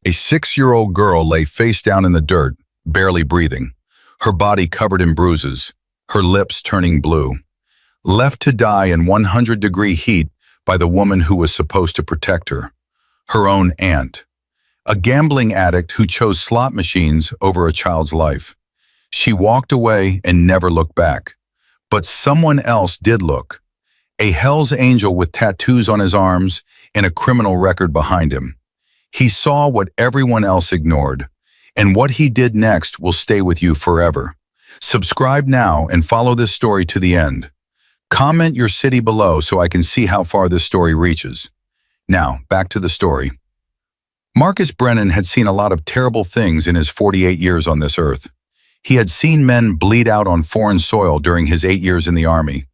A 6-year-old girl lay face down in the dirt, barely breathing, her body covered in bruises, her lips turning blue, left to die in 100-degree heat by the woman who was supposed to protect her own aunt. A gambling addict who chose slot machines over a child's life. She walked away and never looked back. But someone else did look. A Hell's Angel with tattoos on his arms and a criminal record behind him. He saw what everyone else ignored, and what he did next will stay with you forever. Subscribe now and follow this story to the end. Comment your city below so I can see how far this story reaches. Now, back to the story. Marcus Brennan had seen a lot of terrible things in his 48 years on this earth. He had seen men bleed out on foreign soil during his 8 years in the army.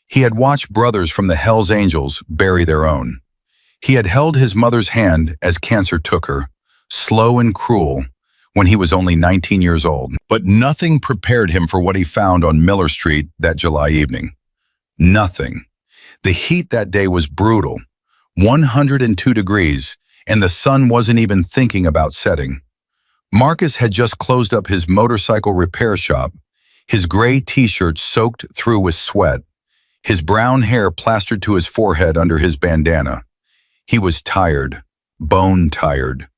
He had watched brothers from the Hell's Angels bury their own. He had held his mother's hand as cancer took her, slow and cruel, when he was only 19 years old. But nothing prepared him for what he found on Miller Street that July evening. Nothing. The heat that day was brutal, 102 degrees, and the sun wasn't even thinking about setting. Marcus had just closed up his motorcycle repair shop, his gray t-shirt soaked through with sweat, his brown hair plastered to his forehead under his bandana. He was tired, bone tired.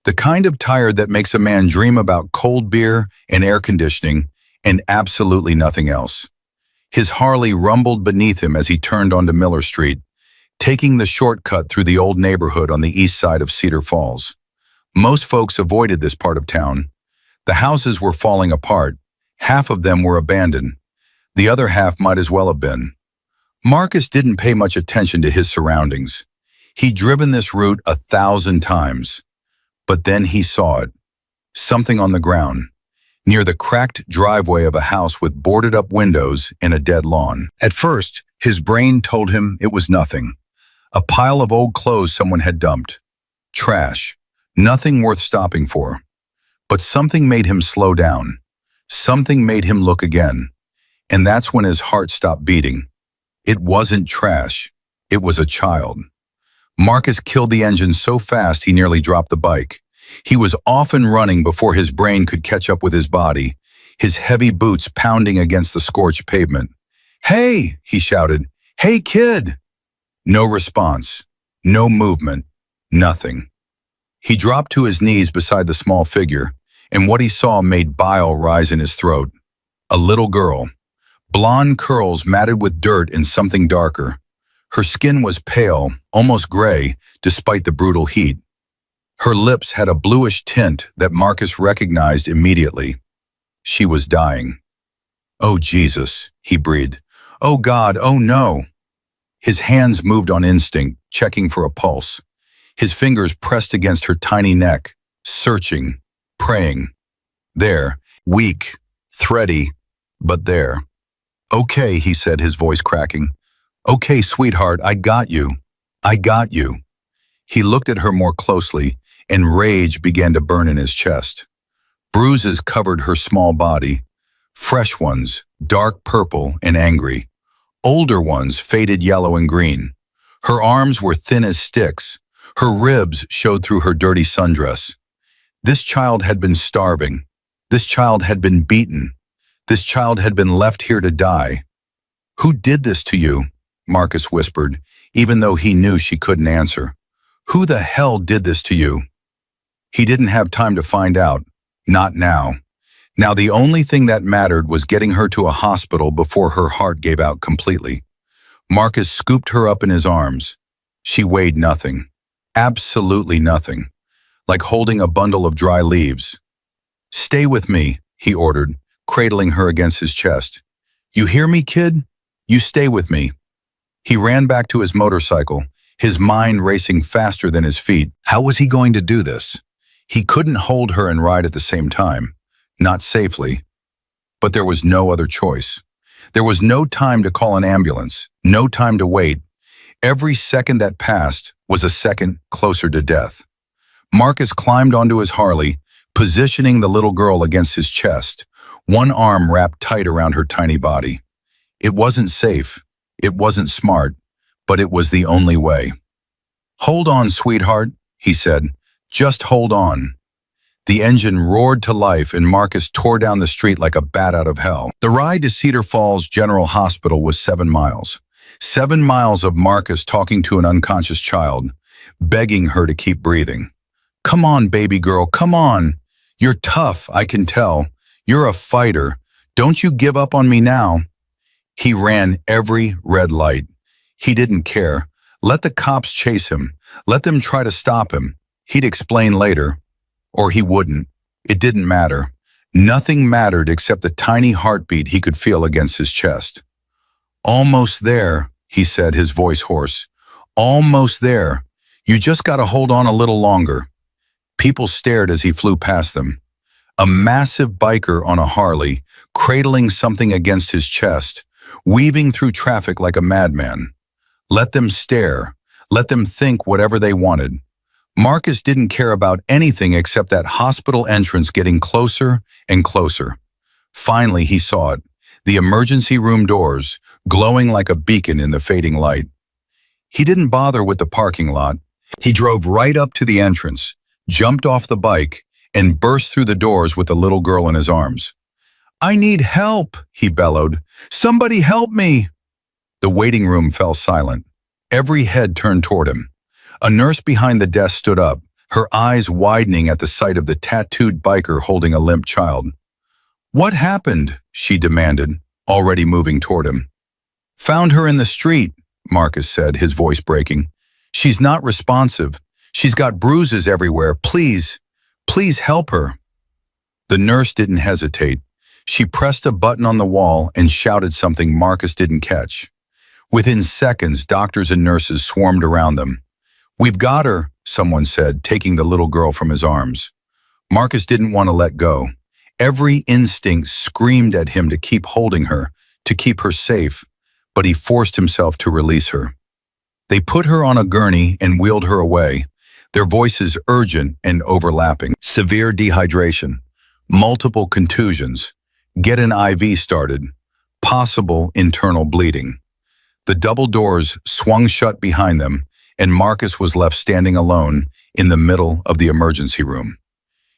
The kind of tired that makes a man dream about cold beer and air conditioning and absolutely nothing else. His Harley rumbled beneath him as he turned onto Miller Street, taking the shortcut through the old neighborhood on the east side of Cedar Falls. Most folks avoided this part of town. The houses were falling apart. Half of them were abandoned. The other half might as well have been. Marcus didn't pay much attention to his surroundings. He'd driven this route 1,000 times. But then he saw it. Something on the ground, near the cracked driveway of a house with boarded-up windows and a dead lawn. At first, his brain told him it was nothing. A pile of old clothes someone had dumped. Trash. Nothing worth stopping for. But something made him slow down. Something made him look again. And that's when his heart stopped beating. It wasn't trash. It was a child. Marcus killed the engine so fast he nearly dropped the bike. He was off and running before his brain could catch up with his body, his heavy boots pounding against the scorched pavement. "Hey!" he shouted. "Hey, kid!" No response. No movement. Nothing. He dropped to his knees beside the small figure, and what he saw made bile rise in his throat. A little girl. Blonde curls matted with dirt and something darker. Her skin was pale, almost gray, despite the brutal heat. Her lips had a bluish tint that Marcus recognized immediately. She was dying. "Oh, Jesus," he breathed. "Oh, God, oh no." His hands moved on instinct, checking for a pulse. His fingers pressed against her tiny neck, searching, praying. There, weak, thready, but there. "Okay," he said, his voice cracking. "Okay, sweetheart, I got you. I got you." He looked at her more closely, and rage began to burn in his chest. Bruises covered her small body, fresh ones, dark purple and angry, older ones faded yellow and green. Her arms were thin as sticks. Her ribs showed through her dirty sundress. This child had been starving. This child had been beaten. This child had been left here to die. "Who did this to you?" Marcus whispered, even though he knew she couldn't answer. "Who the hell did this to you?" He didn't have time to find out. Not now. Now the only thing that mattered was getting her to a hospital before her heart gave out completely. Marcus scooped her up in his arms. She weighed nothing. Absolutely nothing. Like holding a bundle of dry leaves. "Stay with me," he ordered, cradling her against his chest. "You hear me, kid? You stay with me." He ran back to his motorcycle, his mind racing faster than his feet. How was he going to do this? He couldn't hold her and ride at the same time. Not safely. But there was no other choice. There was no time to call an ambulance, no time to wait. Every second that passed was a second closer to death. Marcus climbed onto his Harley, positioning the little girl against his chest, one arm wrapped tight around her tiny body. It wasn't safe. It wasn't smart, but it was the only way. "Hold on, sweetheart," he said, Just hold on." The engine roared to life and Marcus tore down the street like a bat out of hell. The ride to Cedar Falls General Hospital was 7 miles. 7 miles of Marcus talking to an unconscious child, begging her to keep breathing. "Come on, baby girl, come on. You're tough, I can tell. You're a fighter. Don't you give up on me now." He ran every red light. He didn't care. Let the cops chase him. Let them try to stop him. He'd explain later. Or he wouldn't. It didn't matter. Nothing mattered except the tiny heartbeat he could feel against his chest. "Almost there," he said, his voice hoarse. "Almost there. You just gotta hold on a little longer." People stared as he flew past them. A massive biker on a Harley, cradling something against his chest, weaving through traffic like a madman. Let them stare. Let them think whatever they wanted. Marcus didn't care about anything except that hospital entrance getting closer and closer. Finally, he saw it, the emergency room doors, glowing like a beacon in the fading light. He didn't bother with the parking lot. He drove right up to the entrance, jumped off the bike, and burst through the doors with the little girl in his arms. "I need help," he bellowed. "Somebody help me." The waiting room fell silent. Every head turned toward him. A nurse behind the desk stood up, her eyes widening at the sight of the tattooed biker holding a limp child. "What happened?" she demanded, already moving toward him. "Found her in the street," Marcus said, his voice breaking. "She's not responsive. She's got bruises everywhere. Please, please help her." The nurse didn't hesitate. She pressed a button on the wall and shouted something Marcus didn't catch. Within seconds, doctors and nurses swarmed around them. "We've got her," someone said, taking the little girl from his arms. Marcus didn't want to let go. Every instinct screamed at him to keep holding her, to keep her safe, but he forced himself to release her. They put her on a gurney and wheeled her away, their voices urgent and overlapping. Severe dehydration, multiple contusions, get an IV started, possible internal bleeding. The double doors swung shut behind them, and Marcus was left standing alone in the middle of the emergency room.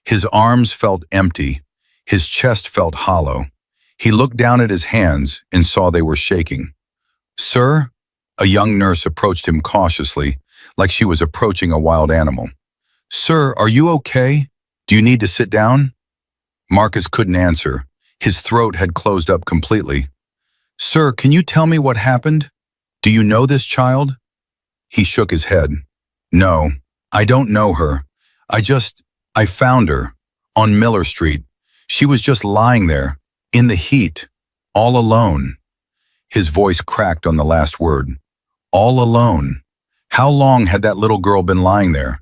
His arms felt empty. His chest felt hollow. He looked down at his hands and saw they were shaking. "Sir?" A young nurse approached him cautiously, like she was approaching a wild animal. "Sir, are you okay? Do you need to sit down?" Marcus couldn't answer. His throat had closed up completely. "Sir, can you tell me what happened? Do you know this child?" He shook his head. "No, I don't know her. I found her, on Miller Street. She was just lying there, in the heat, all alone." His voice cracked on the last word. All alone. How long had that little girl been lying there?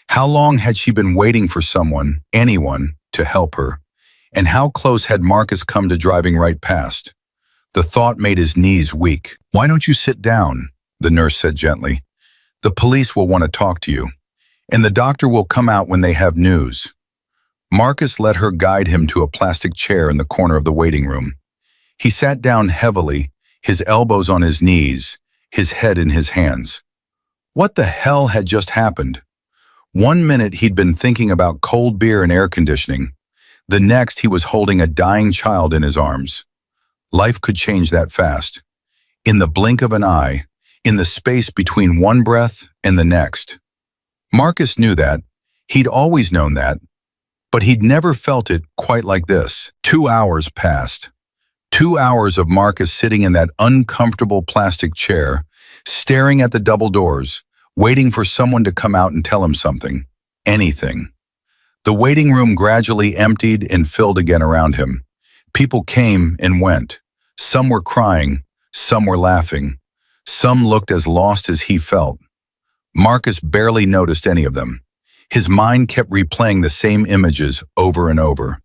How long had she been waiting for someone, anyone, to help her? And how close had Marcus come to driving right past? The thought made his knees weak. "Why don't you sit down?" the nurse said gently. "The police will want to talk to you, and the doctor will come out when they have news." Marcus let her guide him to a plastic chair in the corner of the waiting room. He sat down heavily, his elbows on his knees, his head in his hands. What the hell had just happened? 1 minute he'd been thinking about cold beer and air conditioning. The next he was holding a dying child in his arms. Life could change that fast. In the blink of an eye, in the space between one breath and the next. Marcus knew that. He'd always known that. But he'd never felt it quite like this. 2 hours passed. 2 hours of Marcus sitting in that uncomfortable plastic chair, staring at the double doors, waiting for someone to come out and tell him something. Anything. The waiting room gradually emptied and filled again around him. People came and went. Some were crying, some were laughing. Some looked as lost as he felt. Marcus barely noticed any of them. His mind kept replaying the same images over and over.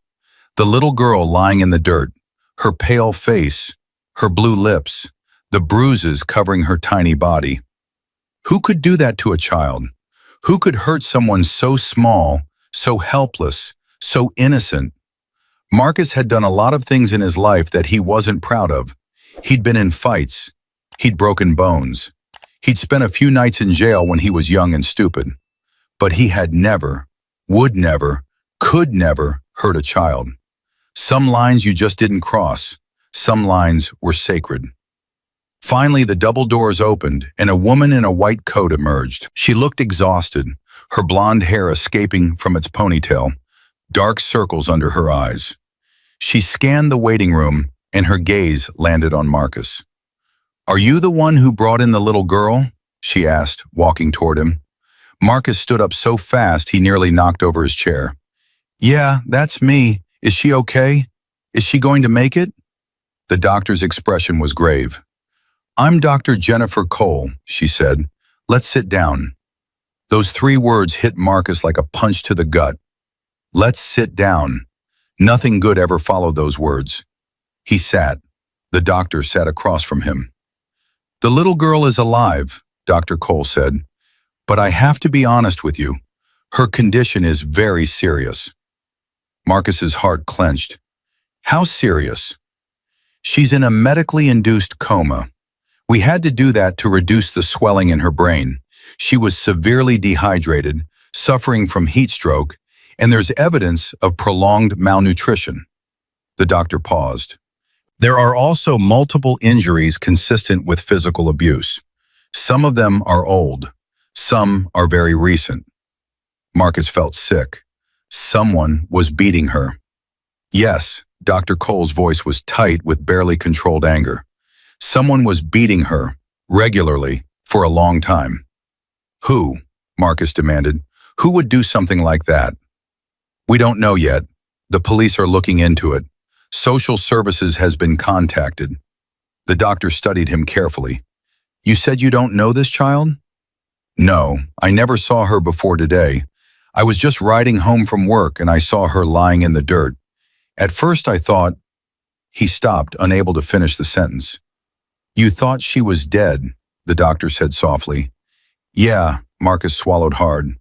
The little girl lying in the dirt, her pale face, her blue lips, the bruises covering her tiny body. Who could do that to a child? Who could hurt someone so small, so helpless, so innocent? Marcus had done a lot of things in his life that he wasn't proud of. He'd been in fights. He'd broken bones. He'd spent a few nights in jail when he was young and stupid. But he had never, would never, could never hurt a child. Some lines you just didn't cross. Some lines were sacred. Finally, the double doors opened and a woman in a white coat emerged. She looked exhausted, her blonde hair escaping from its ponytail, dark circles under her eyes. She scanned the waiting room and her gaze landed on Marcus. "Are you the one who brought in the little girl?" she asked, walking toward him. Marcus stood up so fast he nearly knocked over his chair. "Yeah, that's me. Is she okay? Is she going to make it?" The doctor's expression was grave. "I'm Dr. Jennifer Cole," she said. "Let's sit down." Those 3 words hit Marcus like a punch to the gut. Let's sit down. Nothing good ever followed those words. He sat. The doctor sat across from him. "The little girl is alive," Dr. Cole said. "But I have to be honest with you. Her condition is very serious." Marcus's heart clenched. "How serious?" "She's in a medically induced coma. We had to do that to reduce the swelling in her brain. She was severely dehydrated, suffering from heat stroke, and there's evidence of prolonged malnutrition." The doctor paused. "There are also multiple injuries consistent with physical abuse. Some of them are old. Some are very recent." Marcus felt sick. Someone was beating her. Yes, Dr. Cole's voice was tight with barely controlled anger. Someone was beating her, regularly, for a long time. "Who?" Marcus demanded. "Who would do something like that?" "We don't know yet. The police are looking into it. Social services has been contacted." The doctor studied him carefully. "You said you don't know this child?" "No, I never saw her before today. I was just riding home from work and I saw her lying in the dirt. At first I thought—" He stopped, unable to finish the sentence. "You thought she was dead," the doctor said softly. "Yeah," Marcus swallowed hard.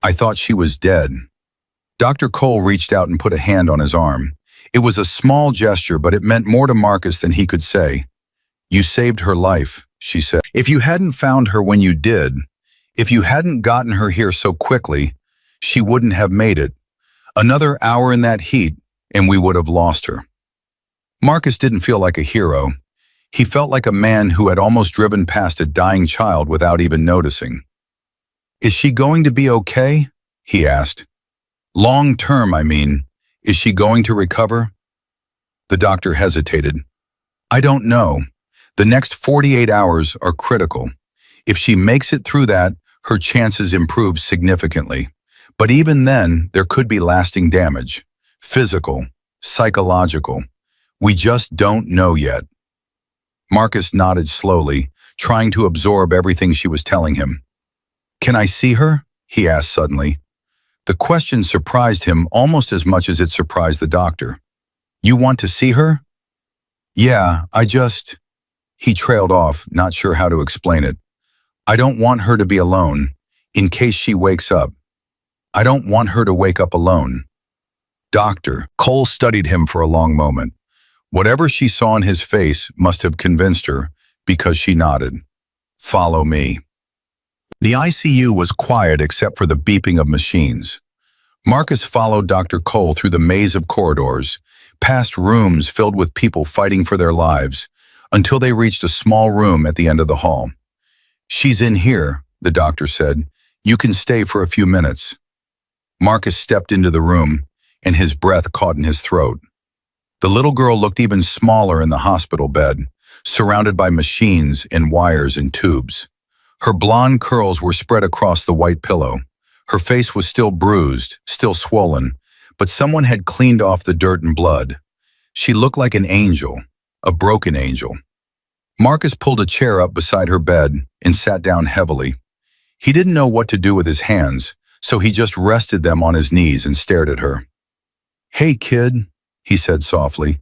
"I thought she was dead." Dr. Cole reached out and put a hand on his arm. It was a small gesture, but it meant more to Marcus than he could say. "You saved her life," she said. "If you hadn't found her when you did, if you hadn't gotten her here so quickly, she wouldn't have made it. Another hour in that heat, and we would have lost her." Marcus didn't feel like a hero. He felt like a man who had almost driven past a dying child without even noticing. "Is she going to be okay?" he asked. "Long term, I mean. Is she going to recover?" The doctor hesitated. "I don't know. The next 48 hours are critical. If she makes it through that, her chances improve significantly. But even then, there could be lasting damage. Physical, psychological. We just don't know yet." Marcus nodded slowly, trying to absorb everything she was telling him. "Can I see her?" he asked suddenly. The question surprised him almost as much as it surprised the doctor. "You want to see her?" "Yeah, He trailed off, not sure how to explain it. "I don't want her to be alone, in case she wakes up. I don't want her to wake up alone." "Doctor," Cole studied him for a long moment. Whatever she saw in his face must have convinced her, because she nodded. "Follow me." The ICU was quiet except for the beeping of machines. Marcus followed Dr. Cole through the maze of corridors, past rooms filled with people fighting for their lives, until they reached a small room at the end of the hall. "She's in here," the doctor said. "You can stay for a few minutes." Marcus stepped into the room, and his breath caught in his throat. The little girl looked even smaller in the hospital bed, surrounded by machines and wires and tubes. Her blonde curls were spread across the white pillow. Her face was still bruised, still swollen, but someone had cleaned off the dirt and blood. She looked like an angel, a broken angel. Marcus pulled a chair up beside her bed and sat down heavily. He didn't know what to do with his hands, so he just rested them on his knees and stared at her. "Hey, kid," he said softly.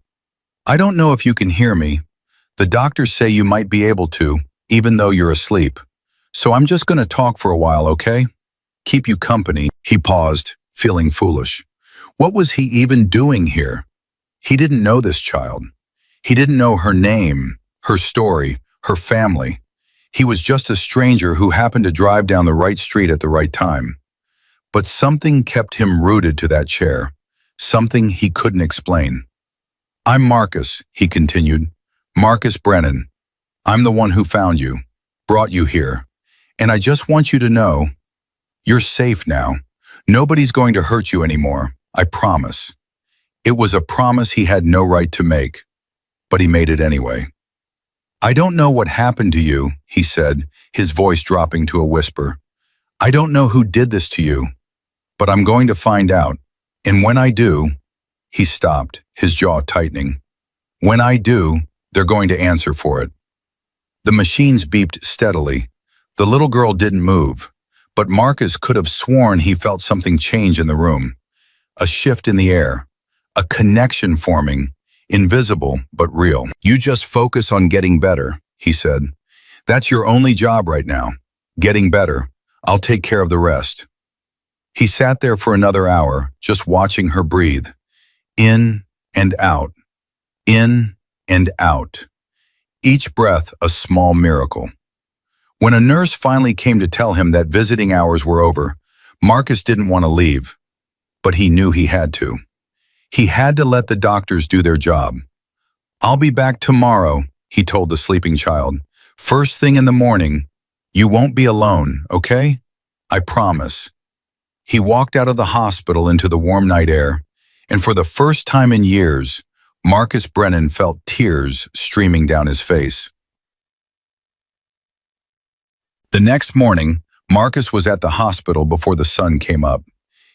"I don't know if you can hear me. The doctors say you might be able to, even though you're asleep. So I'm just going to talk for a while, okay? Keep you company." He paused, feeling foolish. What was he even doing here? He didn't know this child. He didn't know her name, her story, her family. He was just a stranger who happened to drive down the right street at the right time. But something kept him rooted to that chair, something he couldn't explain. "I'm Marcus," he continued. "Marcus Brennan. I'm the one who found you, brought you here. And I just want you to know, you're safe now. Nobody's going to hurt you anymore, I promise." It was a promise he had no right to make, but he made it anyway. "I don't know what happened to you," he said, his voice dropping to a whisper. "I don't know who did this to you, but I'm going to find out. And when I do," he stopped, his jaw tightening. "When I do, they're going to answer for it." The machines beeped steadily. The little girl didn't move, but Marcus could have sworn he felt something change in the room. A shift in the air, a connection forming, invisible but real. "You just focus on getting better," he said. "That's your only job right now. Getting better. I'll take care of the rest." He sat there for another hour, just watching her breathe. In and out. In and out. Each breath a small miracle. When a nurse finally came to tell him that visiting hours were over, Marcus didn't want to leave, but he knew he had to. He had to let the doctors do their job. "I'll be back tomorrow," he told the sleeping child. "First thing in the morning. You won't be alone, okay? I promise." He walked out of the hospital into the warm night air, and for the first time in years, Marcus Brennan felt tears streaming down his face. The next morning, Marcus was at the hospital before the sun came up.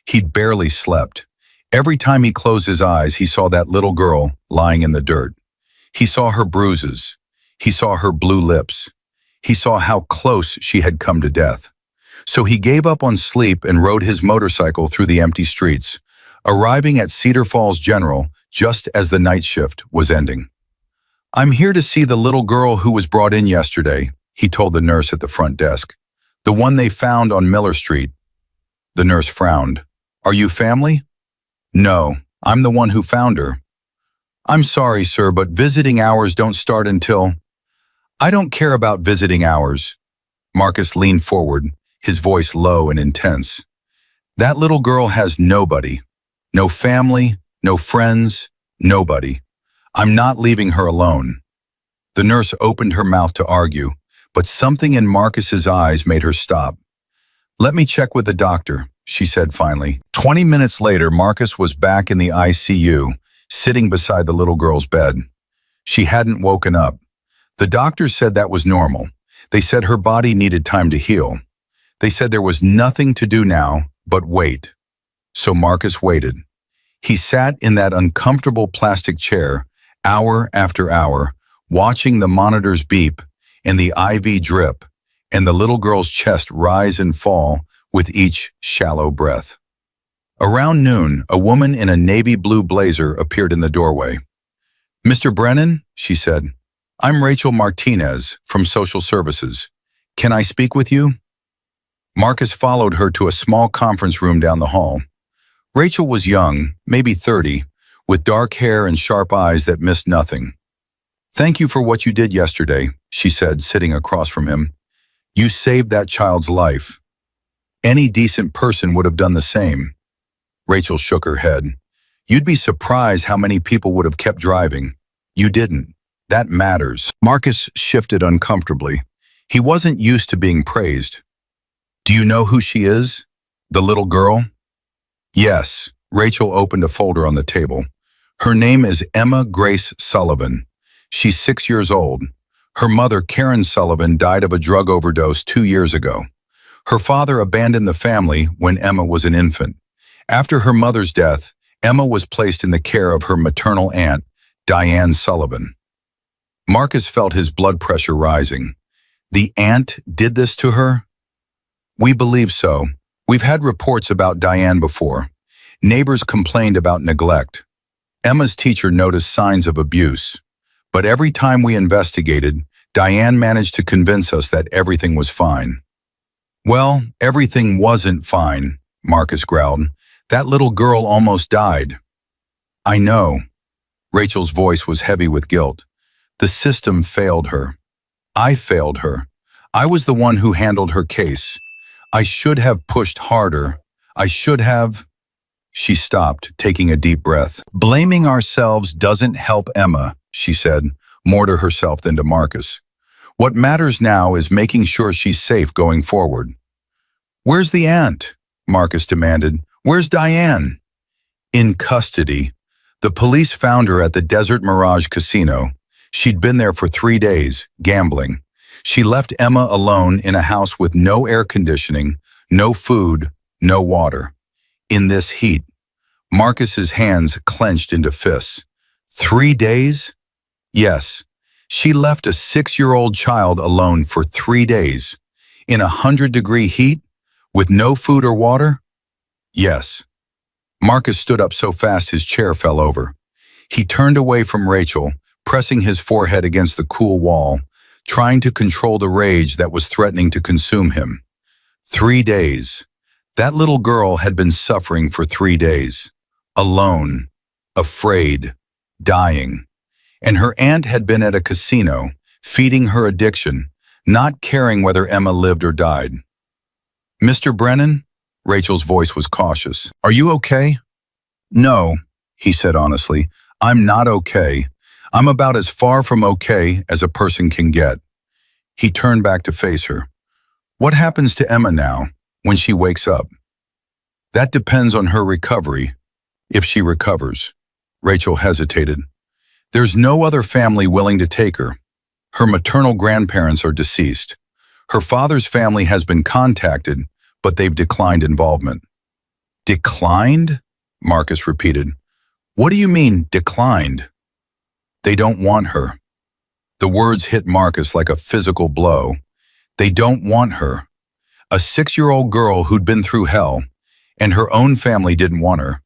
He'd barely slept. Every time he closed his eyes, he saw that little girl lying in the dirt. He saw her bruises. He saw her blue lips. He saw how close she had come to death. So he gave up on sleep and rode his motorcycle through the empty streets, arriving at Cedar Falls General just as the night shift was ending. "I'm here to see the little girl who was brought in yesterday," he told the nurse at the front desk. "The one they found on Miller Street." The nurse frowned. "Are you family?" "No, I'm the one who found her." "I'm sorry, sir, but visiting hours don't start until—" "I don't care about visiting hours." Marcus leaned forward, his voice low and intense. "That little girl has nobody. No family, no friends, nobody. I'm not leaving her alone." The nurse opened her mouth to argue, but something in Marcus's eyes made her stop. "Let me check with the doctor," she said finally. 20 minutes later, Marcus was back in the ICU, sitting beside the little girl's bed. She hadn't woken up. The doctors said that was normal. They said her body needed time to heal. They said there was nothing to do now but wait. So Marcus waited. He sat in that uncomfortable plastic chair, hour after hour, watching the monitors beep and the IV drip and the little girl's chest rise and fall with each shallow breath. Around noon, a woman in a navy blue blazer appeared in the doorway. "Mr. Brennan," she said, "I'm Rachel Martinez from Social Services. Can I speak with you?" Marcus followed her to a small conference room down the hall. Rachel was young, maybe 30, with dark hair and sharp eyes that missed nothing. "Thank you for what you did yesterday," she said, sitting across from him. "You saved that child's life. Any decent person would have done the same." Rachel shook her head. "You'd be surprised how many people would have kept driving. You didn't. That matters." Marcus shifted uncomfortably. He wasn't used to being praised. "Do you know who she is? The little girl?" "Yes." Rachel opened a folder on the table. "Her name is Emma Grace Sullivan. She's 6 years old. Her mother, Karen Sullivan, died of a drug overdose 2 years ago. Her father abandoned the family when Emma was an infant. After her mother's death, Emma was placed in the care of her maternal aunt, Diane Sullivan." Marcus felt his blood pressure rising. The aunt did this to her? "We believe so. We've had reports about Diane before. Neighbors complained about neglect. Emma's teacher noticed signs of abuse. But every time we investigated, Diane managed to convince us that everything was fine." "Well, everything wasn't fine," Marcus growled. "That little girl almost died." "I know." Rachel's voice was heavy with guilt. "The system failed her. I failed her. I was the one who handled her case. I should have pushed harder. I should have. She stopped, taking a deep breath. Blaming ourselves doesn't help Emma, she said, more to herself than to Marcus. What matters now is making sure she's safe going forward. Where's the aunt? Marcus demanded. Where's Diane? In custody. The police found her at the Desert Mirage Casino. She'd been there for 3 days, gambling. She left Emma alone in a house with no air conditioning, no food, no water. In this heat, Marcus's hands clenched into fists. 3 days? Yes. She left a 6-year-old child alone for 3 days. In 100-degree heat? With no food or water? Yes. Marcus stood up so fast his chair fell over. He turned away from Rachel, pressing his forehead against the cool wall, trying to control the rage that was threatening to consume him. 3 days. That little girl had been suffering for 3 days. Alone, afraid, dying. And her aunt had been at a casino, feeding her addiction, not caring whether Emma lived or died. Mr. Brennan? Rachel's voice was cautious. Are you okay? No, he said honestly. I'm not okay. I'm about as far from okay as a person can get. He turned back to face her. What happens to Emma now, when she wakes up? That depends on her recovery, if she recovers. Rachel hesitated. There's no other family willing to take her. Her maternal grandparents are deceased. Her father's family has been contacted, but they've declined involvement. Declined? Marcus repeated. What do you mean, declined? They don't want her. The words hit Marcus like a physical blow. They don't want her. A 6-year-old girl who'd been through hell, and her own family didn't want her.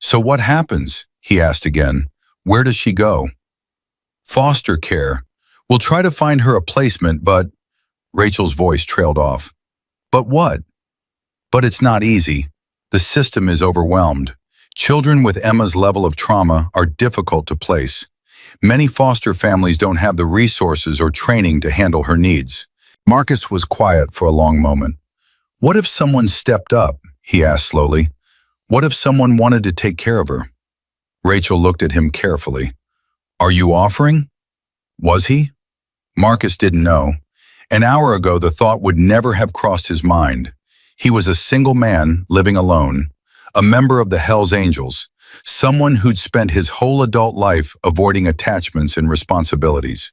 So what happens? He asked again. Where does she go? Foster care. We'll try to find her a placement, but... Rachel's voice trailed off. But what? But it's not easy. The system is overwhelmed. Children with Emma's level of trauma are difficult to place. Many foster families don't have the resources or training to handle her needs. Marcus was quiet for a long moment. What if someone stepped up? He asked slowly. What if someone wanted to take care of her? Rachel looked at him carefully. Are you offering? Was he? Marcus didn't know. An hour ago, the thought would never have crossed his mind. He was a single man living alone, a member of the Hells Angels, someone who'd spent his whole adult life avoiding attachments and responsibilities.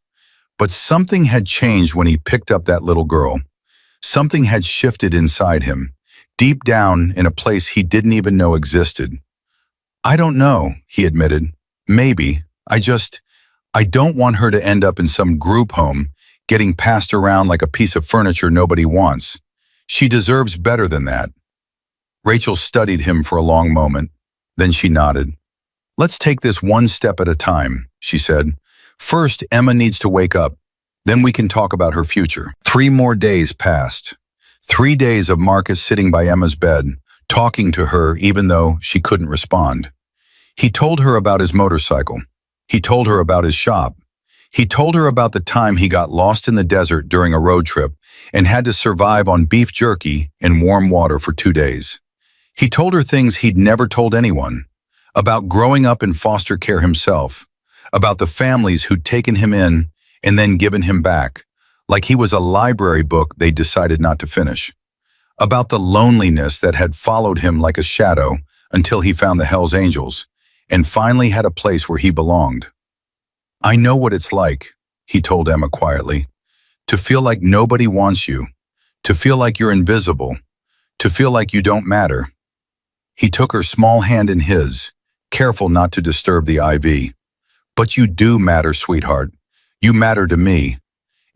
But something had changed when he picked up that little girl. Something had shifted inside him, deep down in a place he didn't even know existed. I don't know, he admitted. Maybe. I don't want her to end up in some group home, getting passed around like a piece of furniture nobody wants. She deserves better than that. Rachel studied him for a long moment. Then she nodded. Let's take this one step at a time, she said. First, Emma needs to wake up. Then we can talk about her future. 3 more days passed. 3 days of Marcus sitting by Emma's bed, talking to her even though she couldn't respond. He told her about his motorcycle. He told her about his shop. He told her about the time he got lost in the desert during a road trip and had to survive on beef jerky and warm water for 2 days. He told her things he'd never told anyone, about growing up in foster care himself, about the families who'd taken him in and then given him back, like he was a library book they decided not to finish, about the loneliness that had followed him like a shadow until he found the Hells Angels and finally had a place where he belonged. I know what it's like, he told Emma quietly, to feel like nobody wants you, to feel like you're invisible, to feel like you don't matter. He took her small hand in his, careful not to disturb the IV. But you do matter, sweetheart. You matter to me.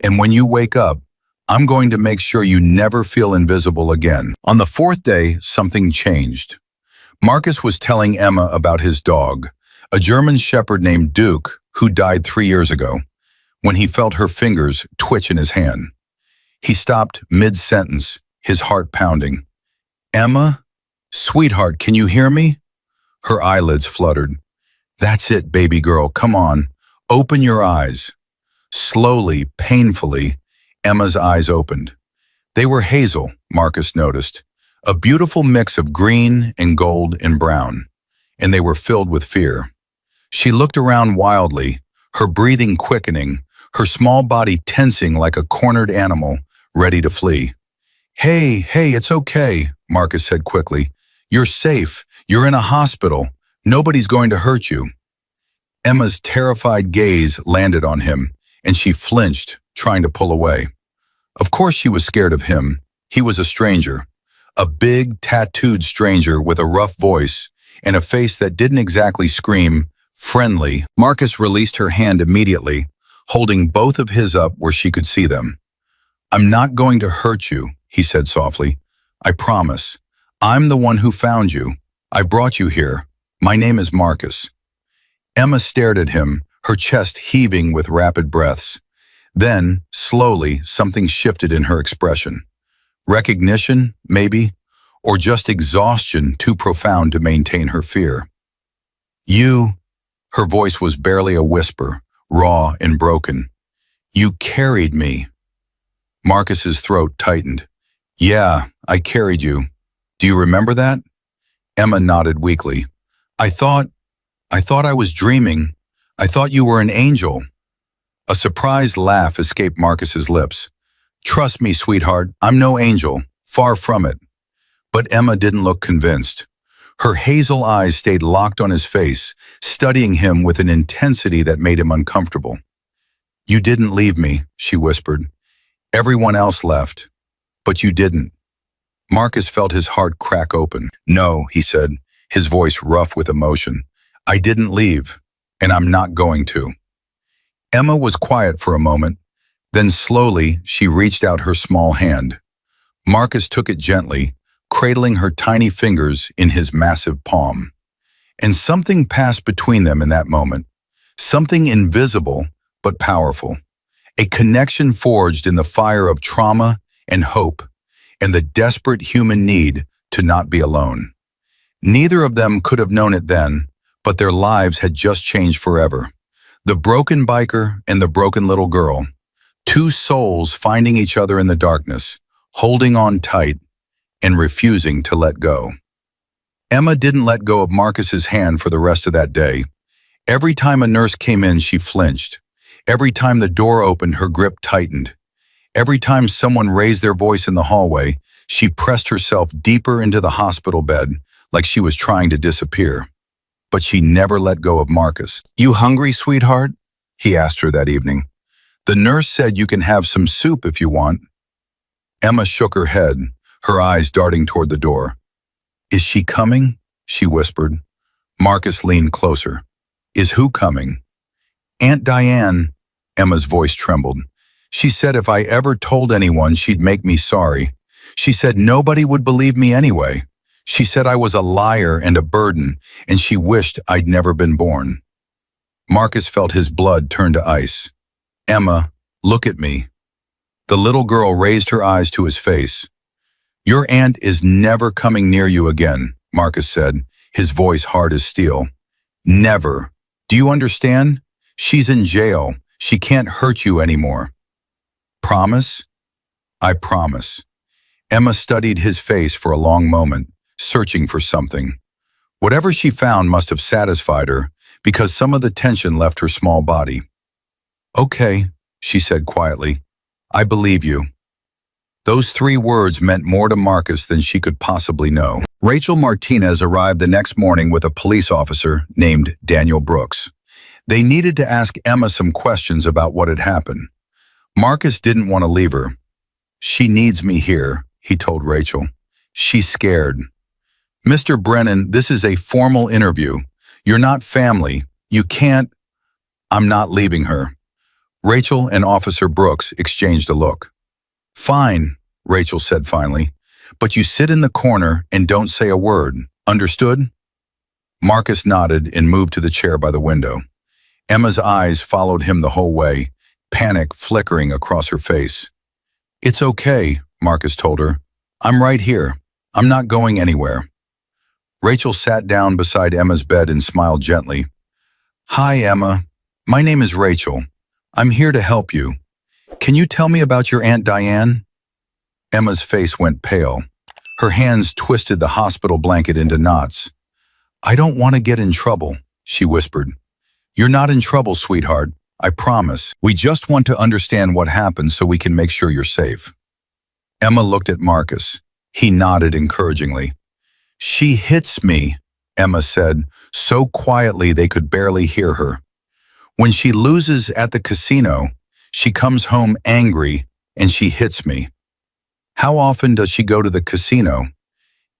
And when you wake up, I'm going to make sure you never feel invisible again. On the 4th day, something changed. Marcus was telling Emma about his dog, a German shepherd named Duke, who died 3 years ago, when he felt her fingers twitch in his hand. He stopped mid-sentence, his heart pounding. Emma? Sweetheart, can you hear me? Her eyelids fluttered. That's it, baby girl, come on. Open your eyes. Slowly, painfully, Emma's eyes opened. They were hazel, Marcus noticed. a beautiful mix of green and gold and brown, and they were filled with fear. She looked around wildly, her breathing quickening, her small body tensing like a cornered animal, ready to flee. Hey, it's okay, Marcus said quickly. You're safe. You're in a hospital. Nobody's going to hurt you. Emma's terrified gaze landed on him, and she flinched, trying to pull away. Of course she was scared of him. He was a stranger. A big, tattooed stranger with a rough voice and a face that didn't exactly scream, friendly. Marcus released her hand immediately, holding both of his up where she could see them. I'm not going to hurt you, he said softly. I promise. I'm the one who found you. I brought you here. My name is Marcus. Emma stared at him, her chest heaving with rapid breaths. Then, slowly, something shifted in her expression. Recognition, maybe, or just exhaustion too profound to maintain her fear. You, her voice was barely a whisper, raw and broken. You carried me. Marcus's throat tightened. Yeah, I carried you. Do you remember that? Emma nodded weakly. I thought I was dreaming. I thought you were an angel. A surprised laugh escaped Marcus's lips. Trust me, sweetheart, I'm no angel. Far from it. But Emma didn't look convinced. Her hazel eyes stayed locked on his face, studying him with an intensity that made him uncomfortable. You didn't leave me, she whispered. Everyone else left, but you didn't. Marcus felt his heart crack open. No, he said, his voice rough with emotion. I didn't leave, and I'm not going to. Emma was quiet for a moment. Then slowly, she reached out her small hand. Marcus took it gently, cradling her tiny fingers in his massive palm. And something passed between them in that moment. Something invisible, but powerful. A connection forged in the fire of trauma and hope, and the desperate human need to not be alone. Neither of them could have known it then, but their lives had just changed forever. The broken biker and the broken little girl. Two souls finding each other in the darkness, holding on tight and refusing to let go. Emma didn't let go of Marcus's hand for the rest of that day. Every time a nurse came in, she flinched. Every time the door opened, her grip tightened. Every time someone raised their voice in the hallway, she pressed herself deeper into the hospital bed, like she was trying to disappear. But she never let go of Marcus. You hungry, sweetheart? He asked her that evening. The nurse said you can have some soup if you want. Emma shook her head, her eyes darting toward the door. Is she coming? She whispered. Marcus leaned closer. Is who coming? Aunt Diane. Emma's voice trembled. She said if I ever told anyone, she'd make me sorry. She said nobody would believe me anyway. She said I was a liar and a burden, and she wished I'd never been born. Marcus felt his blood turn to ice. Emma, look at me. The little girl raised her eyes to his face. Your aunt is never coming near you again, Marcus said, his voice hard as steel. Never. Do you understand? She's in jail. She can't hurt you anymore. Promise? I promise. Emma studied his face for a long moment, searching for something. Whatever she found must have satisfied her, because some of the tension left her small body. Okay, she said quietly. I believe you. Those 3 words meant more to Marcus than she could possibly know. Rachel Martinez arrived the next morning with a police officer named Daniel Brooks. They needed to ask Emma some questions about what had happened. Marcus didn't want to leave her. She needs me here, he told Rachel. She's scared. Mr. Brennan, this is a formal interview. You're not family. You can't. I'm not leaving her. Rachel and Officer Brooks exchanged a look. Fine, Rachel said finally, but you sit in the corner and don't say a word. Understood? Marcus nodded and moved to the chair by the window. Emma's eyes followed him the whole way, panic flickering across her face. It's okay, Marcus told her. I'm right here. I'm not going anywhere. Rachel sat down beside Emma's bed and smiled gently. Hi, Emma. My name is Rachel. I'm here to help you. Can you tell me about your Aunt Diane? Emma's face went pale. Her hands twisted the hospital blanket into knots. "I don't want to get in trouble," she whispered. "You're not in trouble, sweetheart. I promise. We just want to understand what happened so we can make sure you're safe." Emma looked at Marcus. He nodded encouragingly. "She hits me," Emma said, so quietly they could barely hear her. "When she loses at the casino, she comes home angry and she hits me." "How often does she go to the casino?"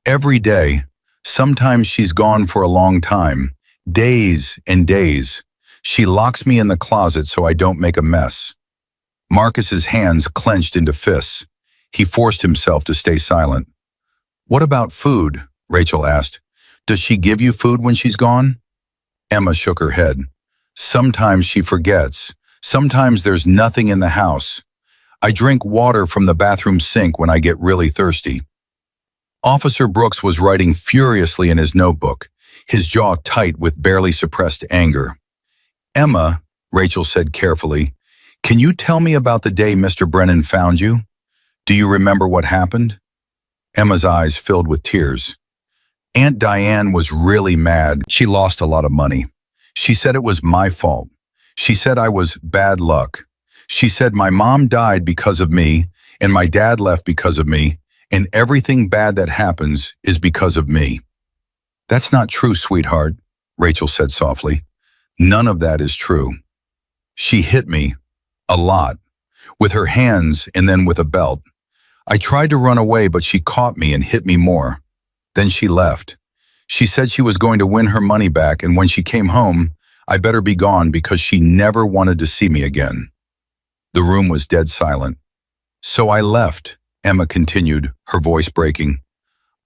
"Every day. Sometimes she's gone for a long time, days and days. She locks me in the closet so I don't make a mess." Marcus's hands clenched into fists. He forced himself to stay silent. "What about food?" Rachel asked. "Does she give you food when she's gone?" Emma shook her head. "Sometimes she forgets. Sometimes there's nothing in the house. I drink water from the bathroom sink when I get really thirsty." Officer Brooks was writing furiously in his notebook, his jaw tight with barely suppressed anger. "Emma," Rachel said carefully, "can you tell me about the day Mr. Brennan found you? Do you remember what happened?" Emma's eyes filled with tears. "Aunt Diane was really mad. She lost a lot of money. She said it was my fault. She said I was bad luck. She said my mom died because of me, and my dad left because of me, and everything bad that happens is because of me." "That's not true, sweetheart," Rachel said softly. "None of that is true. She hit me, a lot, with her hands and then with a belt. I tried to run away, but she caught me and hit me more. Then she left. She said she was going to win her money back, and when she came home, I better be gone because she never wanted to see me again." The room was dead silent. "So I left," Emma continued, her voice breaking.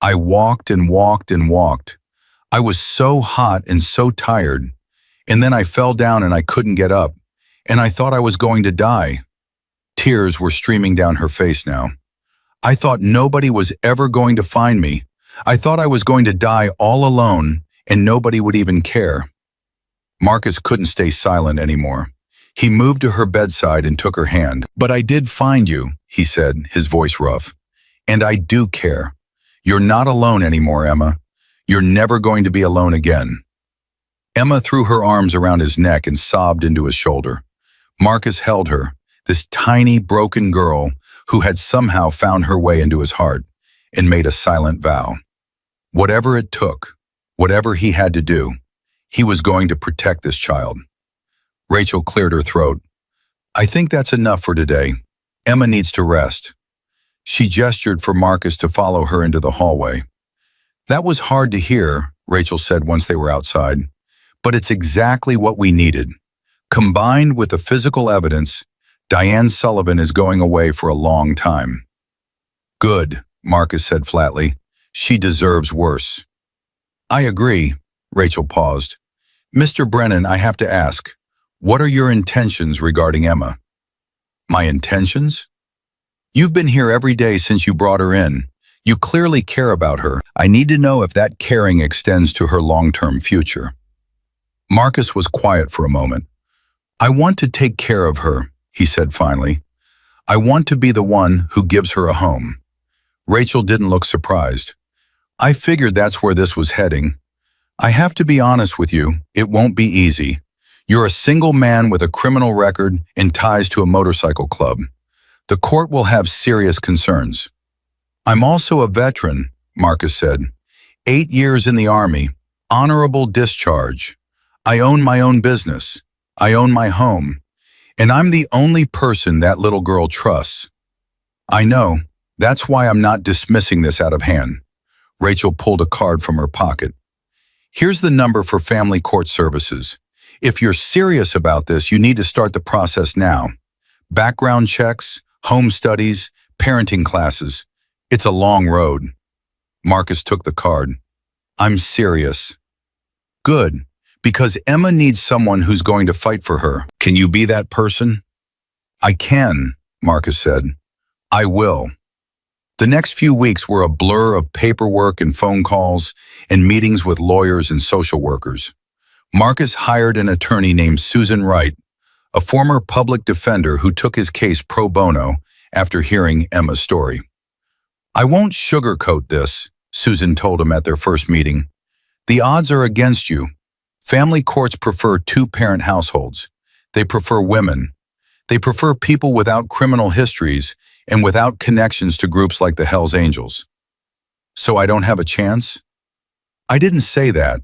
"I walked and walked and walked. I was so hot and so tired. And then I fell down and I couldn't get up. And I thought I was going to die." Tears were streaming down her face now. "I thought nobody was ever going to find me. I thought I was going to die all alone and nobody would even care." Marcus couldn't stay silent anymore. He moved to her bedside and took her hand. "But I did find you," he said, his voice rough. "And I do care. You're not alone anymore, Emma. You're never going to be alone again." Emma threw her arms around his neck and sobbed into his shoulder. Marcus held her, this tiny, broken girl who had somehow found her way into his heart, and made a silent vow. Whatever it took, whatever he had to do, he was going to protect this child. Rachel cleared her throat. "I think that's enough for today. Emma needs to rest." She gestured for Marcus to follow her into the hallway. "That was hard to hear," Rachel said once they were outside, "but it's exactly what we needed. Combined with the physical evidence, Diane Sullivan is going away for a long time." "Good," Marcus said flatly. "She deserves worse." "I agree," Rachel paused. "Mr. Brennan, I have to ask, what are your intentions regarding Emma?" "My intentions?" "You've been here every day since you brought her in. You clearly care about her. I need to know if that caring extends to her long-term future." Marcus was quiet for a moment. "I want to take care of her," he said finally. "I want to be the one who gives her a home." Rachel didn't look surprised. "I figured that's where this was heading. I have to be honest with you, it won't be easy. You're a single man with a criminal record and ties to a motorcycle club. The court will have serious concerns." "I'm also a veteran," Marcus said. 8 years in the Army, honorable discharge. I own my own business. I own my home. And I'm the only person that little girl trusts. I know. That's why I'm not dismissing this out of hand." Rachel pulled a card from her pocket. "Here's the number for family court services. If you're serious about this, you need to start the process now. Background checks, home studies, parenting classes. It's a long road." Marcus took the card. "I'm serious." "Good, because Emma needs someone who's going to fight for her. Can you be that person?" "I can," Marcus said. "I will." The next few weeks were a blur of paperwork and phone calls and meetings with lawyers and social workers. Marcus hired an attorney named Susan Wright, a former public defender who took his case pro bono after hearing Emma's story. I won't sugarcoat this, Susan told him at their first meeting. The odds are against you. Family courts prefer two-parent households. They prefer women. They prefer people without criminal histories and without connections to groups like the Hells Angels. So I don't have a chance? I didn't say that.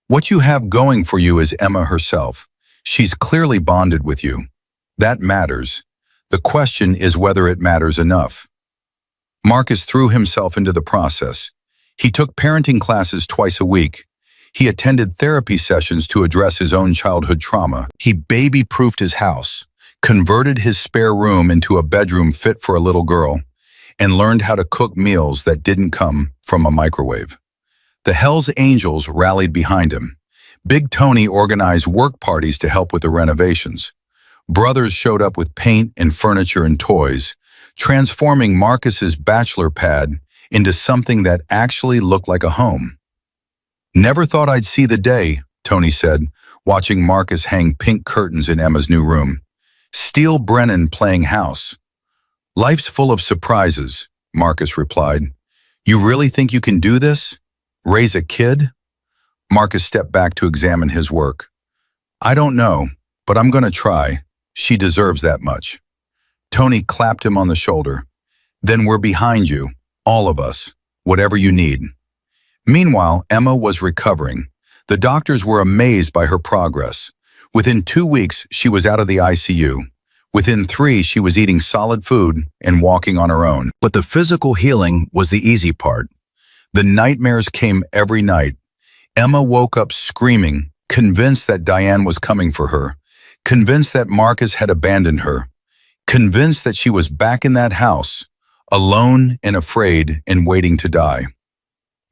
What you have going for you is Emma herself. She's clearly bonded with you. That matters. The question is whether it matters enough. Marcus threw himself into the process. He took parenting classes twice a week. He attended therapy sessions to address his own childhood trauma. He baby-proofed his house, converted his spare room into a bedroom fit for a little girl, and learned how to cook meals that didn't come from a microwave. The Hells Angels rallied behind him. Big Tony organized work parties to help with the renovations. Brothers showed up with paint and furniture and toys, transforming Marcus's bachelor pad into something that actually looked like a home. Never thought I'd see the day, Tony said, watching Marcus hang pink curtains in Emma's new room. Steele Brennan playing house. Life's full of surprises, Marcus replied. You really think you can do this? Raise a kid? Marcus stepped back to examine his work. I don't know, but I'm going to try. She deserves that much. Tony clapped him on the shoulder. Then we're behind you, all of us, whatever you need. Meanwhile, Emma was recovering. The doctors were amazed by her progress. Within 2 weeks, she was out of the ICU. Within 3, she was eating solid food and walking on her own. But the physical healing was the easy part. The nightmares came every night. Emma woke up screaming, convinced that Diane was coming for her, convinced that Marcus had abandoned her, convinced that she was back in that house, alone and afraid and waiting to die.